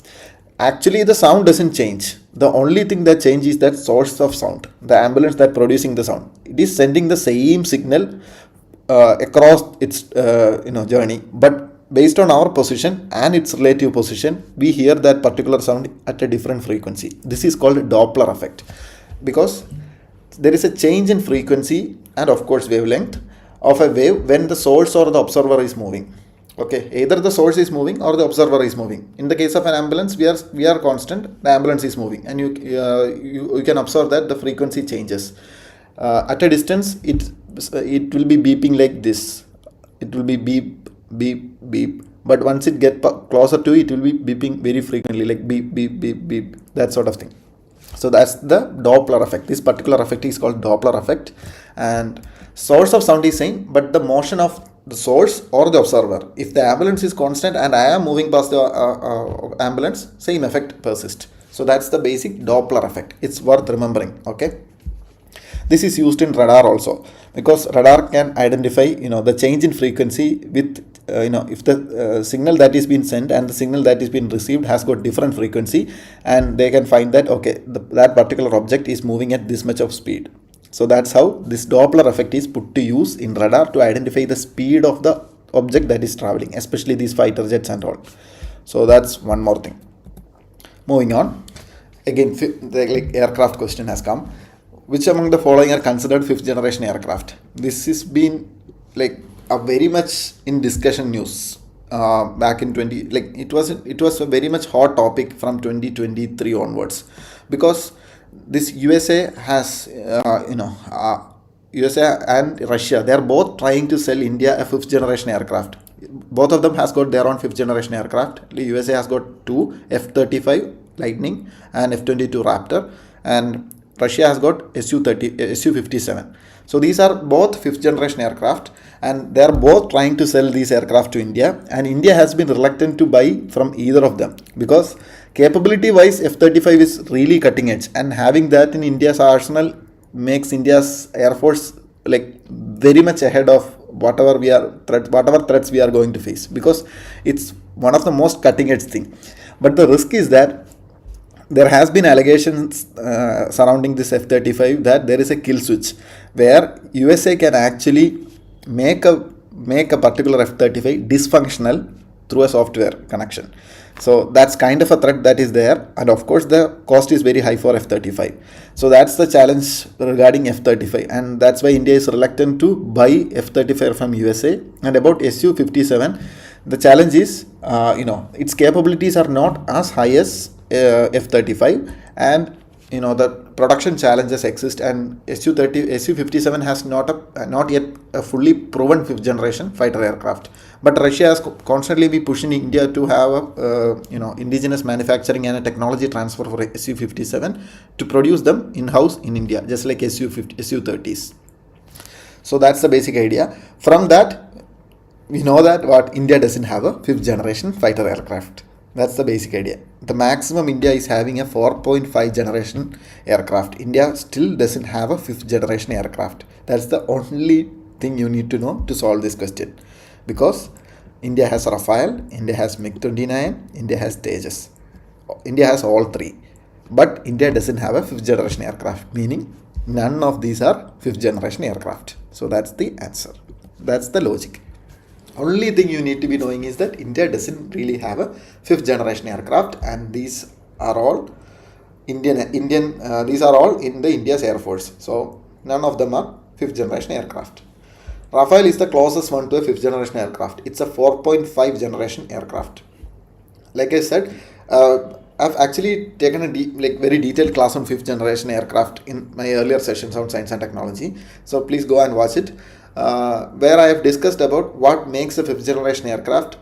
Actually, the sound doesn't change. The only thing that changes is that source of sound, the ambulance that producing the sound. It is sending the same signal across its journey, but based on our position and its relative position, we hear that particular sound at a different frequency. This is called Doppler effect, because there is a change in frequency and of course wavelength of a wave when the source or the observer is moving. Okay, either the source is moving or the observer is moving. In the case of an ambulance, we are constant, the ambulance is moving, and you can observe that the frequency changes. At a distance, it will be beeping like this. It will be beep, beep, beep. But once it gets closer to it will be beeping very frequently, like beep, beep, beep, beep, that sort of thing. So that's the Doppler effect. This particular effect is called Doppler effect. And source of sound is same, but the motion of the source or the observer. If the ambulance is constant and I am moving past the ambulance, same effect persists. So that's the basic Doppler effect. It's worth remembering. Okay. This is used in radar also, because radar can identify the change in frequency with if the signal that is being sent and the signal that is being received has got different frequency, and they can find that that particular object is moving at this much of speed. So that's how this Doppler effect is put to use in radar to identify the speed of the object that is traveling, especially these fighter jets and all. So that's one more thing. Moving on, again the aircraft question has come. Which among the following are considered fifth generation aircraft? This has been a very much in discussion news back in it was a very much hot topic from 2023 onwards, because this USA has USA and Russia, they are both trying to sell India a fifth generation aircraft. Both of them has got their own fifth generation aircraft. The USA has got two F-35 Lightning and F-22 Raptor, and Russia has got Su-57. So these are both fifth generation aircraft, and they are both trying to sell these aircraft to India, and India has been reluctant to buy from either of them, because capability wise F-35 is really cutting edge, and having that in India's arsenal makes India's Air Force very much ahead of whatever threats we are going to face, because it's one of the most cutting edge thing. But the risk is that there has been allegations surrounding this F-35 that there is a kill switch where USA can actually make a particular F-35 dysfunctional through a software connection. So that's kind of a threat that is there, and of course the cost is very high for F-35. So that's the challenge regarding F-35, and that's why India is reluctant to buy F-35 from USA. And about Su-57, the challenge is its capabilities are not as high as F-35, and the production challenges exist, and Su-57 has not yet a fully proven fifth generation fighter aircraft. But Russia has constantly been pushing India to have indigenous manufacturing and a technology transfer for Su-57 to produce them in-house in India, just like Su-30s. So that's the basic idea. From that, we know that India doesn't have a fifth generation fighter aircraft. That's the basic idea. the maximum India is having a 4.5 generation aircraft. India still doesn't have a 5th generation aircraft. That's the only thing you need to know to solve this question. Because India has Rafale, India has MiG-29, India has Tejas. India has all three. But India doesn't have a 5th generation aircraft, meaning none of these are 5th generation aircraft. So that's the answer. That's the logic. Only thing you need to be knowing is that India doesn't really have a 5th generation aircraft, and these are all these are all in the India's Air Force. So none of them are 5th generation aircraft. Rafale is the closest one to a 5th generation aircraft. It's a 4.5 generation aircraft. Like I said, I've actually taken a very detailed class on 5th generation aircraft in my earlier sessions on science and technology. So please go and watch it, where I have discussed about what makes a 5th generation aircraft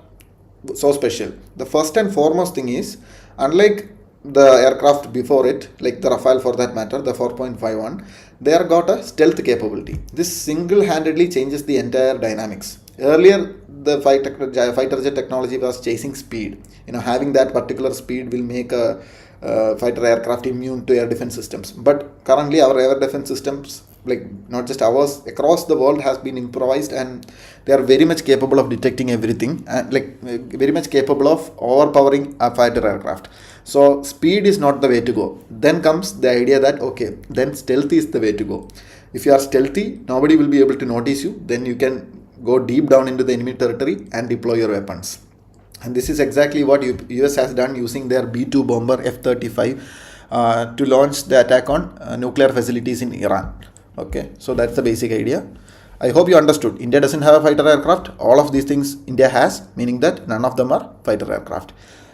so special. The first and foremost thing is, unlike the aircraft before it, like the Rafale for that matter, the 4.51, they are got a stealth capability. This single-handedly changes the entire dynamics. Earlier, the fighter jet technology was chasing speed. Having that particular speed will make a fighter aircraft immune to air defense systems. But currently, our air defense systems, like not just ours, across the world has been improvised, and they are very much capable of detecting everything, and very much capable of overpowering a fighter aircraft. So speed is not the way to go. Then comes the idea that okay, then stealth is the way to go. If you are stealthy, nobody will be able to notice you. Then you can go deep down into the enemy territory and deploy your weapons. And this is exactly what US has done using their B-2 bomber F-35 to launch the attack on nuclear facilities in Iran. Okay, so that's the basic idea. I hope you understood. India doesn't have a fighter aircraft. All of these things India has, meaning that none of them are fighter aircraft.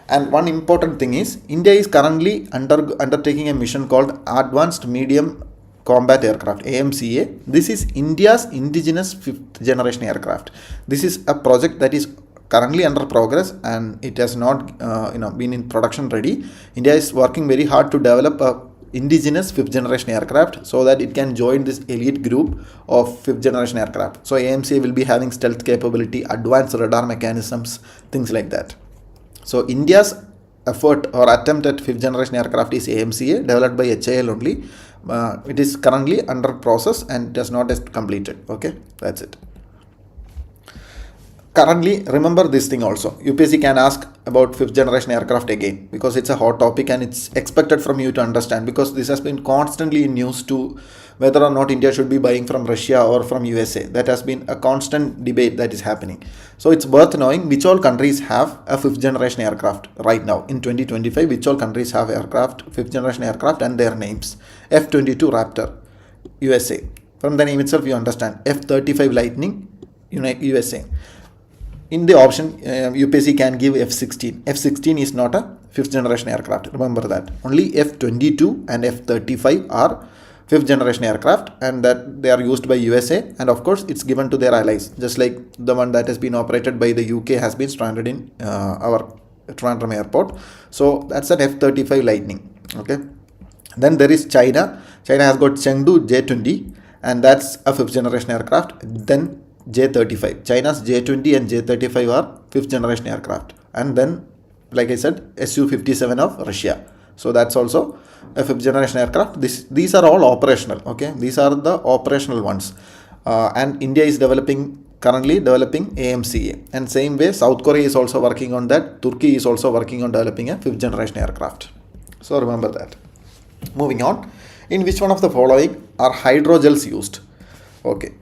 And one important thing is, India is currently undertaking a mission called Advanced Medium Combat Aircraft, AMCA. This is India's indigenous 5th generation aircraft. This is a project that is currently under progress, and it has not been in production ready. India is working very hard to develop a indigenous 5th generation aircraft so that it can join this elite group of 5th generation aircraft. So AMCA will be having stealth capability, advanced radar mechanisms, things like that. So India's effort or attempt at 5th generation aircraft is AMCA, developed by HAL only. It is currently under process and it has not yet completed. Okay, that's it. Currently, remember this thing also. UPSC can ask about 5th generation aircraft again, because it's a hot topic and it's expected from you to understand, because this has been constantly in news to whether or not India should be buying from Russia or from USA. That has been a constant debate that is happening. So it's worth knowing which all countries have a 5th generation aircraft right now in 2025. Which all countries have aircraft, 5th generation aircraft, and their names. F-22 Raptor, USA. From the name itself you understand. F-35 Lightning, USA. In the option, UPSC can give F-16. F-16 is not a 5th generation aircraft. Remember that. Only F-22 and F-35 are 5th generation aircraft, and that they are used by USA, and of course it's given to their allies, just like the one that has been operated by the UK has been stranded in our Trivandrum airport. So that's an F-35 Lightning. Okay. Then there is China. China has got Chengdu J-20, and that's a 5th generation aircraft. Then J-35. China's J-20 and J-35 are 5th generation aircraft. And then, like I said, Su-57 of Russia. So that's also a 5th generation aircraft. These are all operational. Okay, these are the operational ones. And India is currently developing AMCA. And same way, South Korea is also working on that. Turkey is also working on developing a 5th generation aircraft. So remember that. Moving on. In which one of the following are hydrogels used? Okay.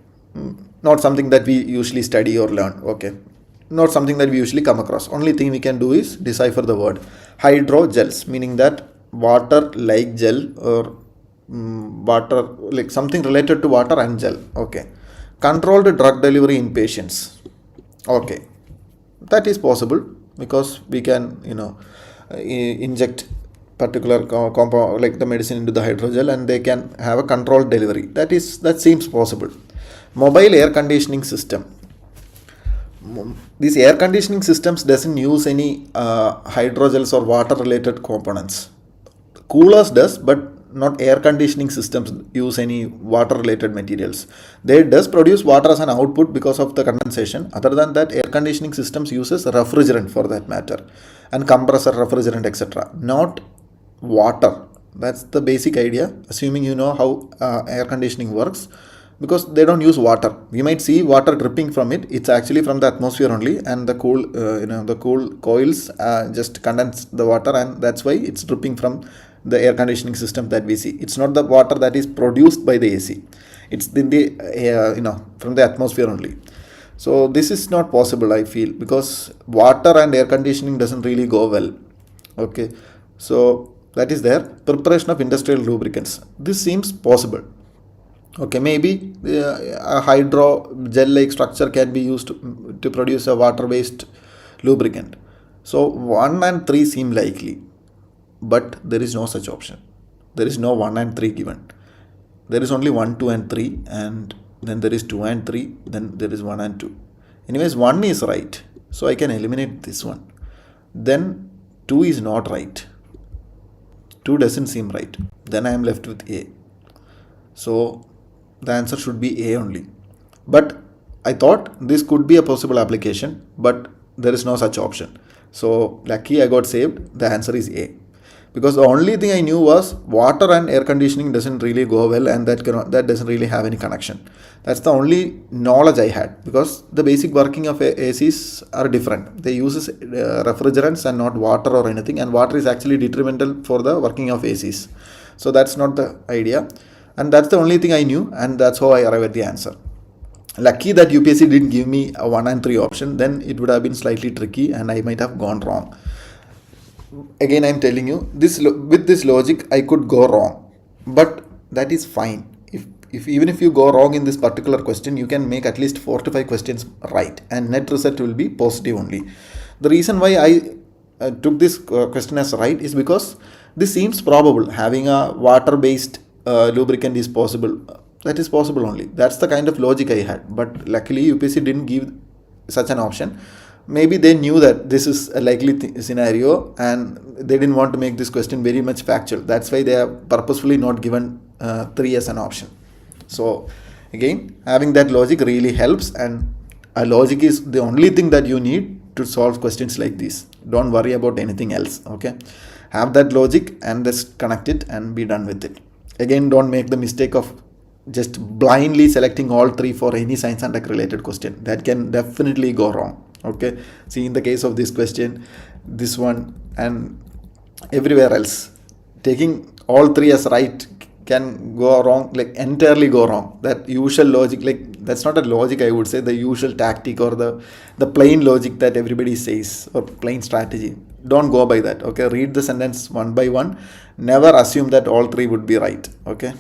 Not something that we usually study or learn. Okay. Not something that we usually come across. Only thing we can do is decipher the word. Hydrogels, meaning that water like gel, or water like something related to water and gel. Okay. Controlled drug delivery in patients. Okay. That is possible because we can, inject particular compound like the medicine into the hydrogel, and they can have a controlled delivery. That seems possible. Mobile air conditioning system. These air conditioning systems doesn't use any hydrogels or water related components. Coolers does, but not air conditioning systems use any water related materials. They does produce water as an output because of the condensation. Other than that, air conditioning systems uses refrigerant for that matter, and compressor, refrigerant, etc. Not water. That's the basic idea, assuming you know how air conditioning works, because they don't use water. We might see water dripping from it. It's actually from the atmosphere only, and the cool the cool coils just condense the water, and that's why it's dripping from the air conditioning system that we see. It's not the water that is produced by the AC. It's in the from the atmosphere only. So this is not possible, I feel, because water and air conditioning doesn't really go well. Okay, so that is there. Preparation of industrial lubricants. This seems possible. Okay, maybe a hydro gel like structure can be used to produce a water based lubricant. So 1 and 3 seem likely, but there is no such option. There is no 1 and 3 given. There is only 1, 2 and 3, and then there is 2 and 3, then there is 1 and 2. Anyways, 1 is right, so I can eliminate this one. Then 2 is not right. 2 doesn't seem right. Then I am left with A. So the answer should be A only. But I thought this could be a possible application, but there is no such option. So lucky I got saved. The answer is A. Because the only thing I knew was water and air conditioning doesn't really go well, and that doesn't really have any connection. That's the only knowledge I had, because the basic working of ACs are different. They use refrigerants and not water or anything, and water is actually detrimental for the working of ACs. So that's not the idea. And that's the only thing I knew, and that's how I arrived at the answer. Lucky that UPSC didn't give me a 1 and 3 option, then it would have been slightly tricky and I might have gone wrong. Again, I'm telling you, with this logic, I could go wrong. But that is fine. Even if you go wrong in this particular question, you can make at least 4 to 5 questions right, and net result will be positive only. The reason why I took this question as right is because this seems probable. Having a water-based lubricant is possible. That is possible only. That's the kind of logic I had. But luckily UPSC didn't give such an option. Maybe they knew that this is a likely scenario and they didn't want to make this question very much factual. That's why they have purposefully not given 3 as an option. So again, having that logic really helps, and a logic is the only thing that you need to solve questions like this. Don't worry about anything else. Okay, have that logic and just connect it and be done with it. Again, don't make the mistake of just blindly selecting all 3 for any science and tech related question. That can definitely go wrong. Okay, see, in the case of this question, this one, and everywhere else, taking all 3 as right can go wrong, like entirely go wrong. That usual logic, like that's not a logic, I would say, the usual tactic or the plain logic that everybody says, or plain strategy. Don't go by that. Okay, read the sentence one by one. Never assume that all 3 would be right. Okay,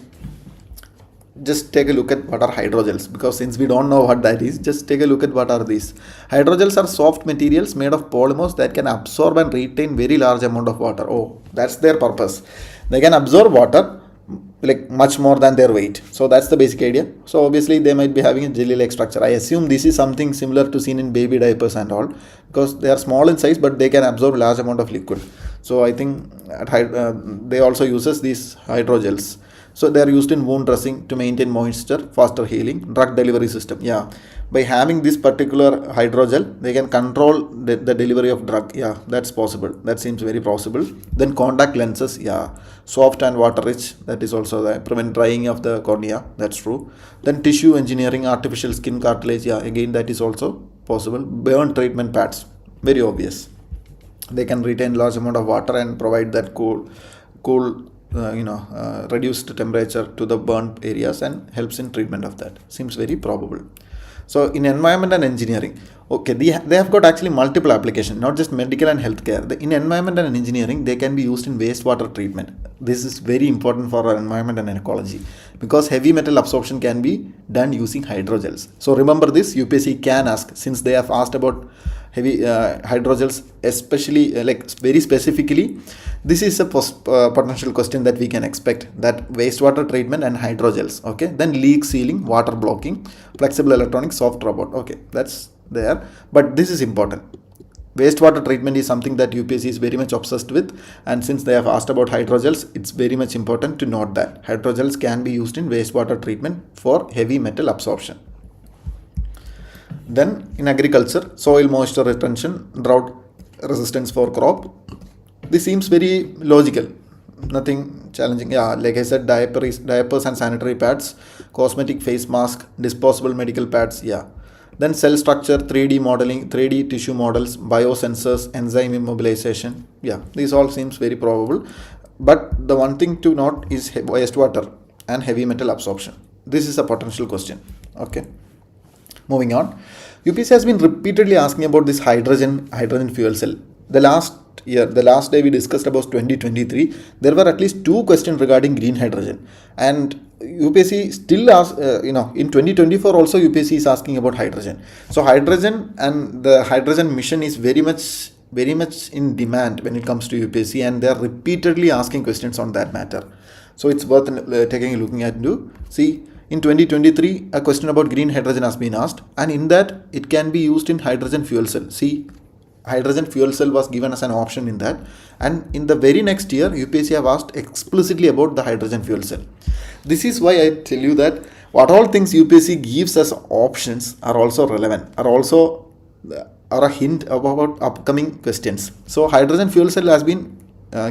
just take a look at what are hydrogels, because since we don't know what that is, just take a look at what are these. Hydrogels are soft materials made of polymers that can absorb and retain very large amount of water. Oh, that's their purpose. They can absorb water like much more than their weight. So that's the basic idea. So obviously they might be having a jelly like structure. I assume this is something similar to seen in baby diapers and all, because they are small in size but they can absorb large amount of liquid. So I think they also uses these hydrogels. So they are used in wound dressing to maintain moisture, faster healing, drug delivery system. Yeah, by having this particular hydrogel, they can control the delivery of drug. Yeah, that's possible. That seems very possible. Then contact lenses. Yeah, soft and water rich. That is also there. Prevent drying of the cornea. That's true. Then tissue engineering, artificial skin cartilage. Yeah, again that is also possible. Burn treatment pads. Very obvious. They can retain large amount of water and provide that cool reduced temperature to the burnt areas and helps in treatment of that. Seems very probable. So in environment and engineering, okay, they have got actually multiple applications, not just medical and healthcare. In environment and engineering, they can be used in wastewater treatment. This is very important for our environment and ecology, because heavy metal absorption can be done using hydrogels. So remember this, UPSC can ask, since they have asked about heavy hydrogels, especially like very specifically, this is a potential question that we can expect, that wastewater treatment and hydrogels. Okay, then leak sealing, water blocking, flexible electronics, soft robot. Okay, that's there, but this is important. wastewater treatment is something that UPSC is very much obsessed with, and since they have asked about hydrogels, it's very much important to note that hydrogels can be used in wastewater treatment for heavy metal absorption. Then in agriculture, soil moisture retention, drought resistance for crop. This seems very logical, nothing challenging. Yeah, like I said, diapers and sanitary pads, cosmetic face mask, disposable medical pads. Yeah. Then cell structure, 3D modeling, 3D tissue models, biosensors, enzyme immobilization. Yeah, these all seems very probable. But the one thing to note is wastewater and heavy metal absorption. This is a potential question. Okay. Moving on. UPSC has been repeatedly asking about this hydrogen fuel cell. The last day we discussed about 2023, there were at least 2 questions regarding green hydrogen, and UPSC still asks, in 2024 also UPSC is asking about hydrogen. So hydrogen and the hydrogen mission is very much in demand when it comes to UPSC, and they are repeatedly asking questions on that matter. So it's worth taking a looking at. See, in 2023, a question about green hydrogen has been asked, and in that it can be used in hydrogen fuel cell. See, hydrogen fuel cell was given as an option in that, and in the very next year UPSC have asked explicitly about the hydrogen fuel cell. This is why I tell you that what all things UPSC gives as options are also relevant, are a hint about upcoming questions. So hydrogen fuel cell has been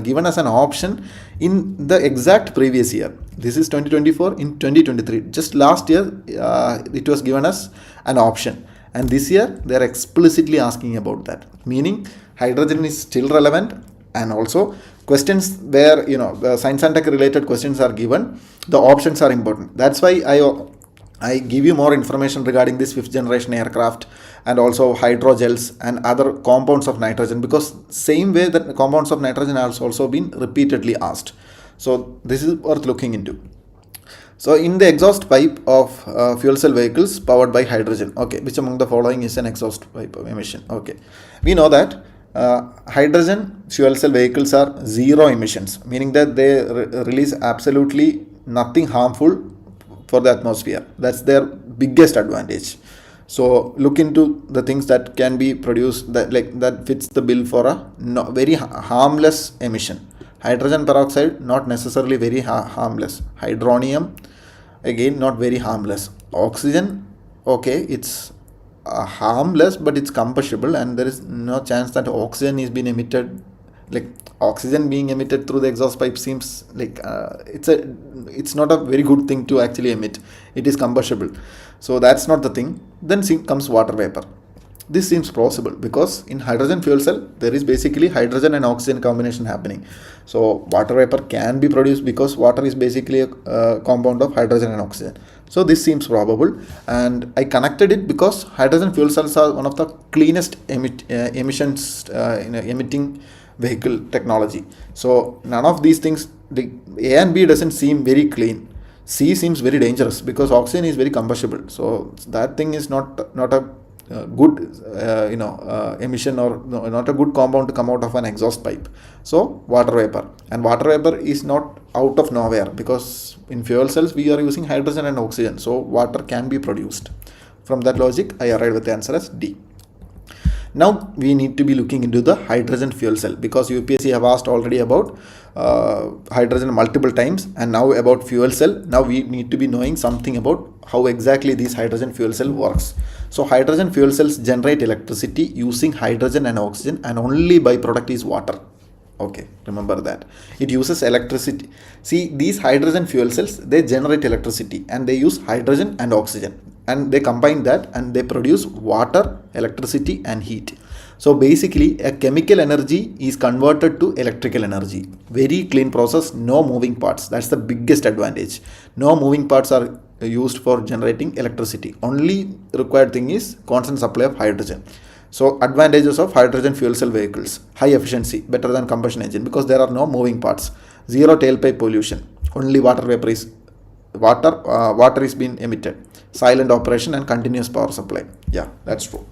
given as an option in the exact previous year. This is 2024. In 2023, just last year it was given as an option, and this year they are explicitly asking about that, meaning hydrogen is still relevant, and also questions where the science and tech related questions are given, the options are important. That's why I give you more information regarding this 5th generation aircraft and also hydrogels and other compounds of nitrogen, because same way that compounds of nitrogen has also been repeatedly asked. So this is worth looking into. So in the exhaust pipe of fuel cell vehicles powered by hydrogen, okay, which among the following is an exhaust pipe of emission? Okay, we know that hydrogen fuel cell vehicles are zero emissions, meaning that they release absolutely nothing harmful for the atmosphere. That's their biggest advantage. So look into the things that can be produced that fits the bill for a very harmless emission. Hydrogen peroxide, not necessarily very harmless. Hydronium, again not very harmless. Oxygen, okay, it's harmless, but it's combustible, and there is no chance that oxygen is being emitted. Like oxygen being emitted through the exhaust pipe seems like it's not a very good thing to actually emit. It is combustible, so that's not the thing. Then comes water vapor. This seems possible because in hydrogen fuel cell there is basically hydrogen and oxygen combination happening. So water vapor can be produced because water is basically a compound of hydrogen and oxygen. So this seems probable, and I connected it because hydrogen fuel cells are one of the cleanest emissions emitting vehicle technology. So none of these things, the A and B doesn't seem very clean. C seems very dangerous because oxygen is very combustible. So that thing is not a good emission, or not a good compound to come out of an exhaust pipe. So water vapor, and water vapor is not out of nowhere because in fuel cells we are using hydrogen and oxygen, so water can be produced. From that logic I arrived with the answer as D. Now we need to be looking into the hydrogen fuel cell because UPSC have asked already about hydrogen multiple times, and now about fuel cell. Now we need to be knowing something about how exactly this hydrogen fuel cell works. So hydrogen fuel cells generate electricity using hydrogen and oxygen, and only byproduct is water. Okay, remember that. It uses electricity. See, these hydrogen fuel cells, they generate electricity and they use hydrogen and oxygen, and they combine that and they produce water, electricity and heat. So basically a chemical energy is converted to electrical energy. Very clean process, no moving parts. That's the biggest advantage. No moving parts are used for generating electricity. Only required thing is constant supply of hydrogen. So advantages of hydrogen fuel cell vehicles: high efficiency, better than combustion engine because there are no moving parts. Zero tailpipe pollution. Only water is being emitted. Silent operation and continuous power supply. Yeah, that's true.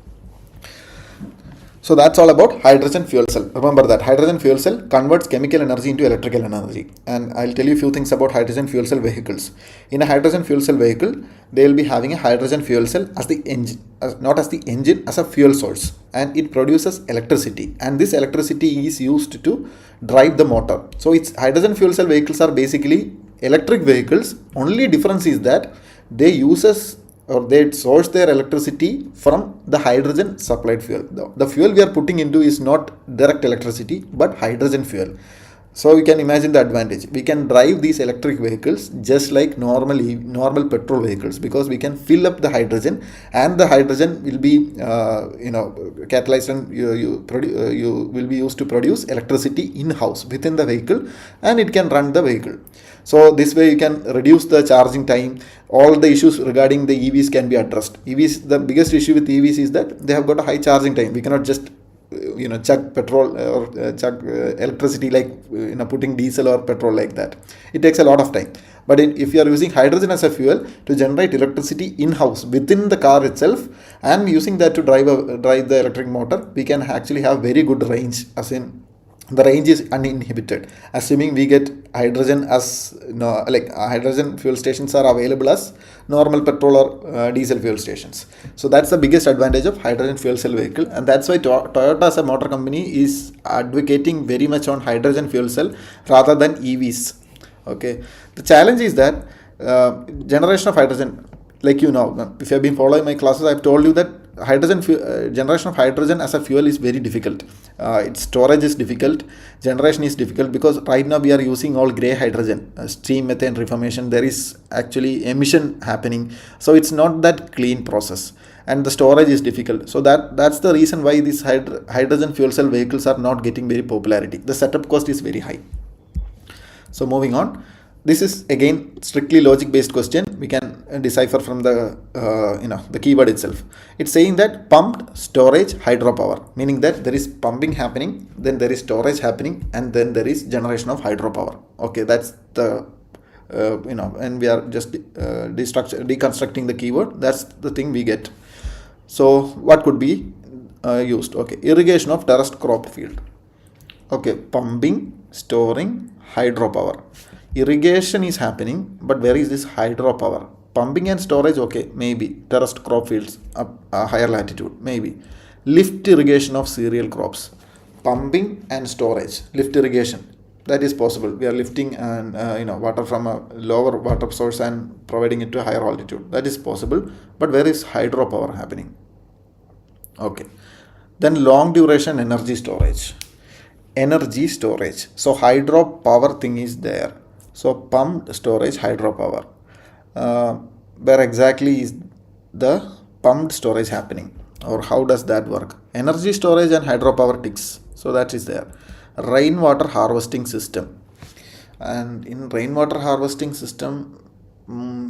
So that's all about hydrogen fuel cell. Remember that hydrogen fuel cell converts chemical energy into electrical energy. And I'll tell you a few things about hydrogen fuel cell vehicles. In a hydrogen fuel cell vehicle, they will be having a hydrogen fuel cell as the engine, not as the engine, as a fuel source. And it produces electricity. And this electricity is used to drive the motor. So it's hydrogen fuel cell vehicles are basically electric vehicles. Only difference is that they uses or they source their electricity from the hydrogen supplied fuel. The fuel we are putting into is not direct electricity but hydrogen fuel. So you can imagine the advantage. We can drive these electric vehicles just like normal petrol vehicles, because we can fill up the hydrogen and the hydrogen will be catalyzed, and you will be used to produce electricity in-house within the vehicle, and it can run the vehicle. So this way you can reduce the charging time. All the issues regarding the EVs can be addressed. EVs, the biggest issue with EVs is that they have got a high charging time. We cannot just chug petrol or chug electricity like putting diesel or petrol like that. It takes a lot of time. But if you are using hydrogen as a fuel to generate electricity in-house within the car itself, and using that to drive the electric motor, we can actually have very good range, as in the range is uninhibited, assuming we get hydrogen as hydrogen fuel stations are available as normal petrol or diesel fuel stations. So that's the biggest advantage of hydrogen fuel cell vehicle, and that's why Toyota as a motor company is advocating very much on hydrogen fuel cell rather than EVs. Okay, the challenge is that generation of hydrogen, like if you have been following my classes, I've told you that generation of hydrogen as a fuel is very difficult. Its storage is difficult, generation is difficult, because right now we are using all grey hydrogen, steam methane reformation. There is actually emission happening, so it's not that clean process, and the storage is difficult. So that's the reason why these hydrogen fuel cell vehicles are not getting very popularity. The setup cost is very high. So moving on, this is again strictly logic based question. We can decipher from the the keyword itself. It's saying that pumped storage hydropower, meaning that there is pumping happening, then there is storage happening, and then there is generation of hydropower. Okay, that's the and we are just deconstructing the keyword. That's the thing we get. So what could be used? Okay, irrigation of terraced crop field. Okay, pumping, storing, hydropower. Irrigation is happening, but where is this hydropower? Pumping and storage, okay, maybe. Terraced crop fields, a higher latitude, maybe. Lift irrigation of cereal crops. Pumping and storage, lift irrigation, that is possible. We are lifting and water from a lower water source and providing it to a higher altitude. That is possible, but where is hydropower happening? Okay. Then long duration energy storage. Energy storage. So hydropower thing is there. So pumped storage, hydropower. Where exactly is the pumped storage happening, or how does that work? Energy storage and hydropower ticks. So that is there. Rainwater harvesting system. And in rainwater harvesting system,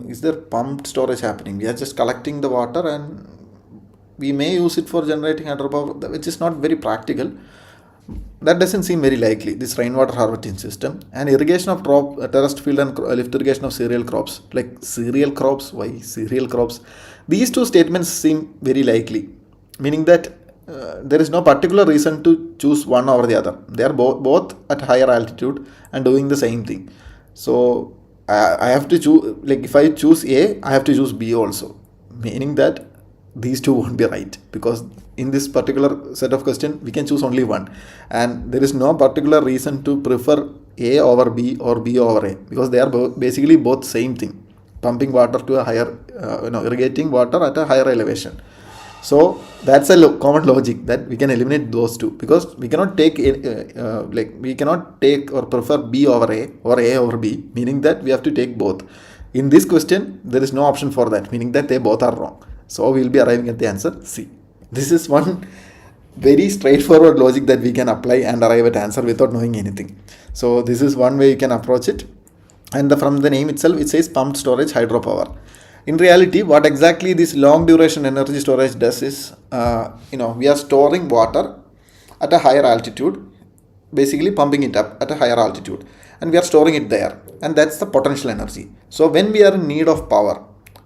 is there pumped storage happening? We are just collecting the water and we may use it for generating hydropower, which is not very practical. That doesn't seem very likely, this rainwater harvesting system. And irrigation of terraced field and lift irrigation of cereal crops. Like cereal crops, why cereal crops? These two statements seem very likely, meaning that there is no particular reason to choose one over the other. They are both at higher altitude and doing the same thing. So I have to choose, like if I choose A, I have to choose B also, meaning that these two won't be right, because in this particular set of question we can choose only one, and there is no particular reason to prefer A over B or B over A, because they are basically both same thing, pumping water to a higher irrigating water at a higher elevation. So that's a common logic that we can eliminate those two, because we cannot take we cannot take or prefer B over A or A over B, meaning that we have to take both. In this question there is no option for that, meaning that they both are wrong. So we will be arriving at the answer C. This is one very straightforward logic that we can apply and arrive at answer without knowing anything. So this is one way you can approach it. And from the name itself, it says pumped storage hydropower. In reality, what exactly this long duration energy storage does is, we are storing water at a higher altitude, basically pumping it up at a higher altitude, and we are storing it there. And that's the potential energy. So when we are in need of power,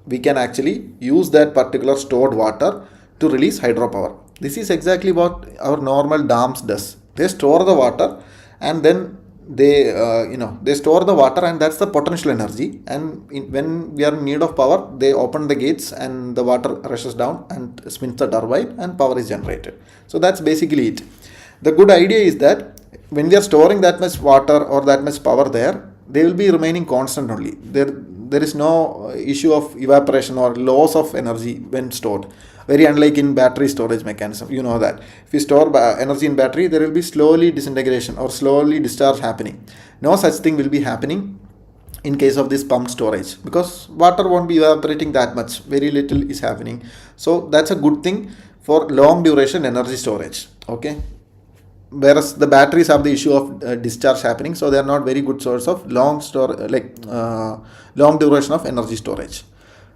we can actually use that particular stored water to release hydropower. This is exactly what our normal dams does. They store the water and then they store the water, and that's the potential energy. And when we are in need of power, they open the gates and the water rushes down and spins the turbine and power is generated. So that's basically it. The good idea is that when we are storing that much water or that much power there, they will be remaining constant only. There is no issue of evaporation or loss of energy when stored. Very unlike in battery storage mechanism, you know that if you store energy in battery, there will be slowly disintegration or slowly discharge happening. No such thing will be happening in case of this pumped storage, because water won't be evaporating that much. Very little is happening. So that's a good thing for long duration energy storage. Okay, whereas the batteries have the issue of discharge happening, so they are not very good source of long duration of energy storage.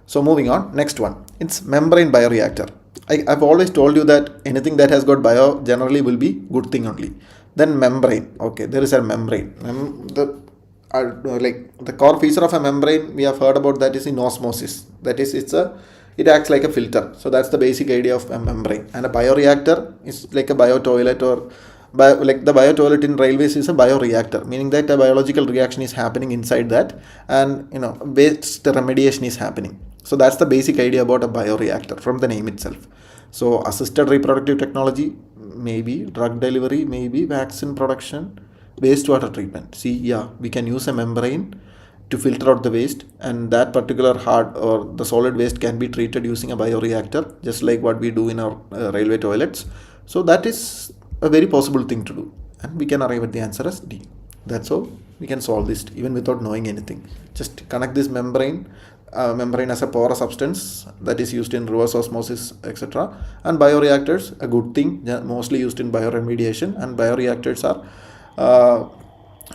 So moving on, next one, it's membrane bioreactor. I've always told you that anything that has got bio generally will be good thing only. Then membrane, okay, there is a membrane. The core feature of a membrane we have heard about, that is in osmosis. That is, it acts like a filter. So that's the basic idea of a membrane. And a bioreactor is like a bio toilet, or like the bio toilet in railways is a bioreactor, meaning that a biological reaction is happening inside that, and waste remediation is happening. So that's the basic idea about a bioreactor from the name itself. So assisted reproductive technology, maybe drug delivery, maybe vaccine production, wastewater treatment. See, yeah, we can use a membrane to filter out the waste, and that particular hard or the solid waste can be treated using a bioreactor, just like what we do in our railway toilets. So that is a very possible thing to do, and we can arrive at the answer as D. That's how we can solve this even without knowing anything. Just connect this membrane as a porous substance that is used in reverse osmosis, etc. And bioreactors, a good thing, mostly used in bioremediation. And bioreactors are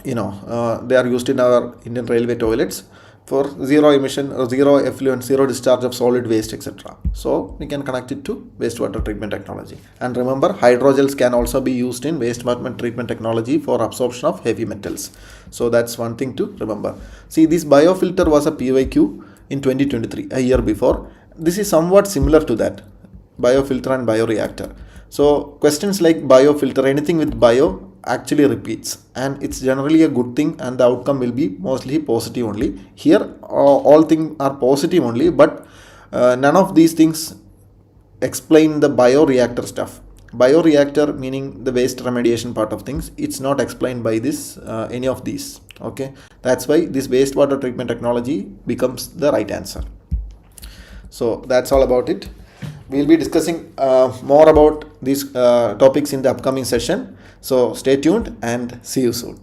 they are used in our Indian railway toilets for zero emission or zero effluent, zero discharge of solid waste, etc. So we can connect it to wastewater treatment technology. And remember, hydrogels can also be used in wastewater treatment technology for absorption of heavy metals. So that's one thing to remember. See, this biofilter was a PYQ in 2023, a year before. This is somewhat similar to that, biofilter and bioreactor. So questions like biofilter, anything with bio, actually repeats, and it's generally a good thing, and the outcome will be mostly positive only. Here all things are positive only, but none of these things explain the bioreactor stuff. Bioreactor meaning the waste remediation part of things, it's not explained by this any of these. Okay, that's why this wastewater treatment technology becomes the right answer. So that's all about it. We'll be discussing more about these topics in the upcoming session. So stay tuned and see you soon.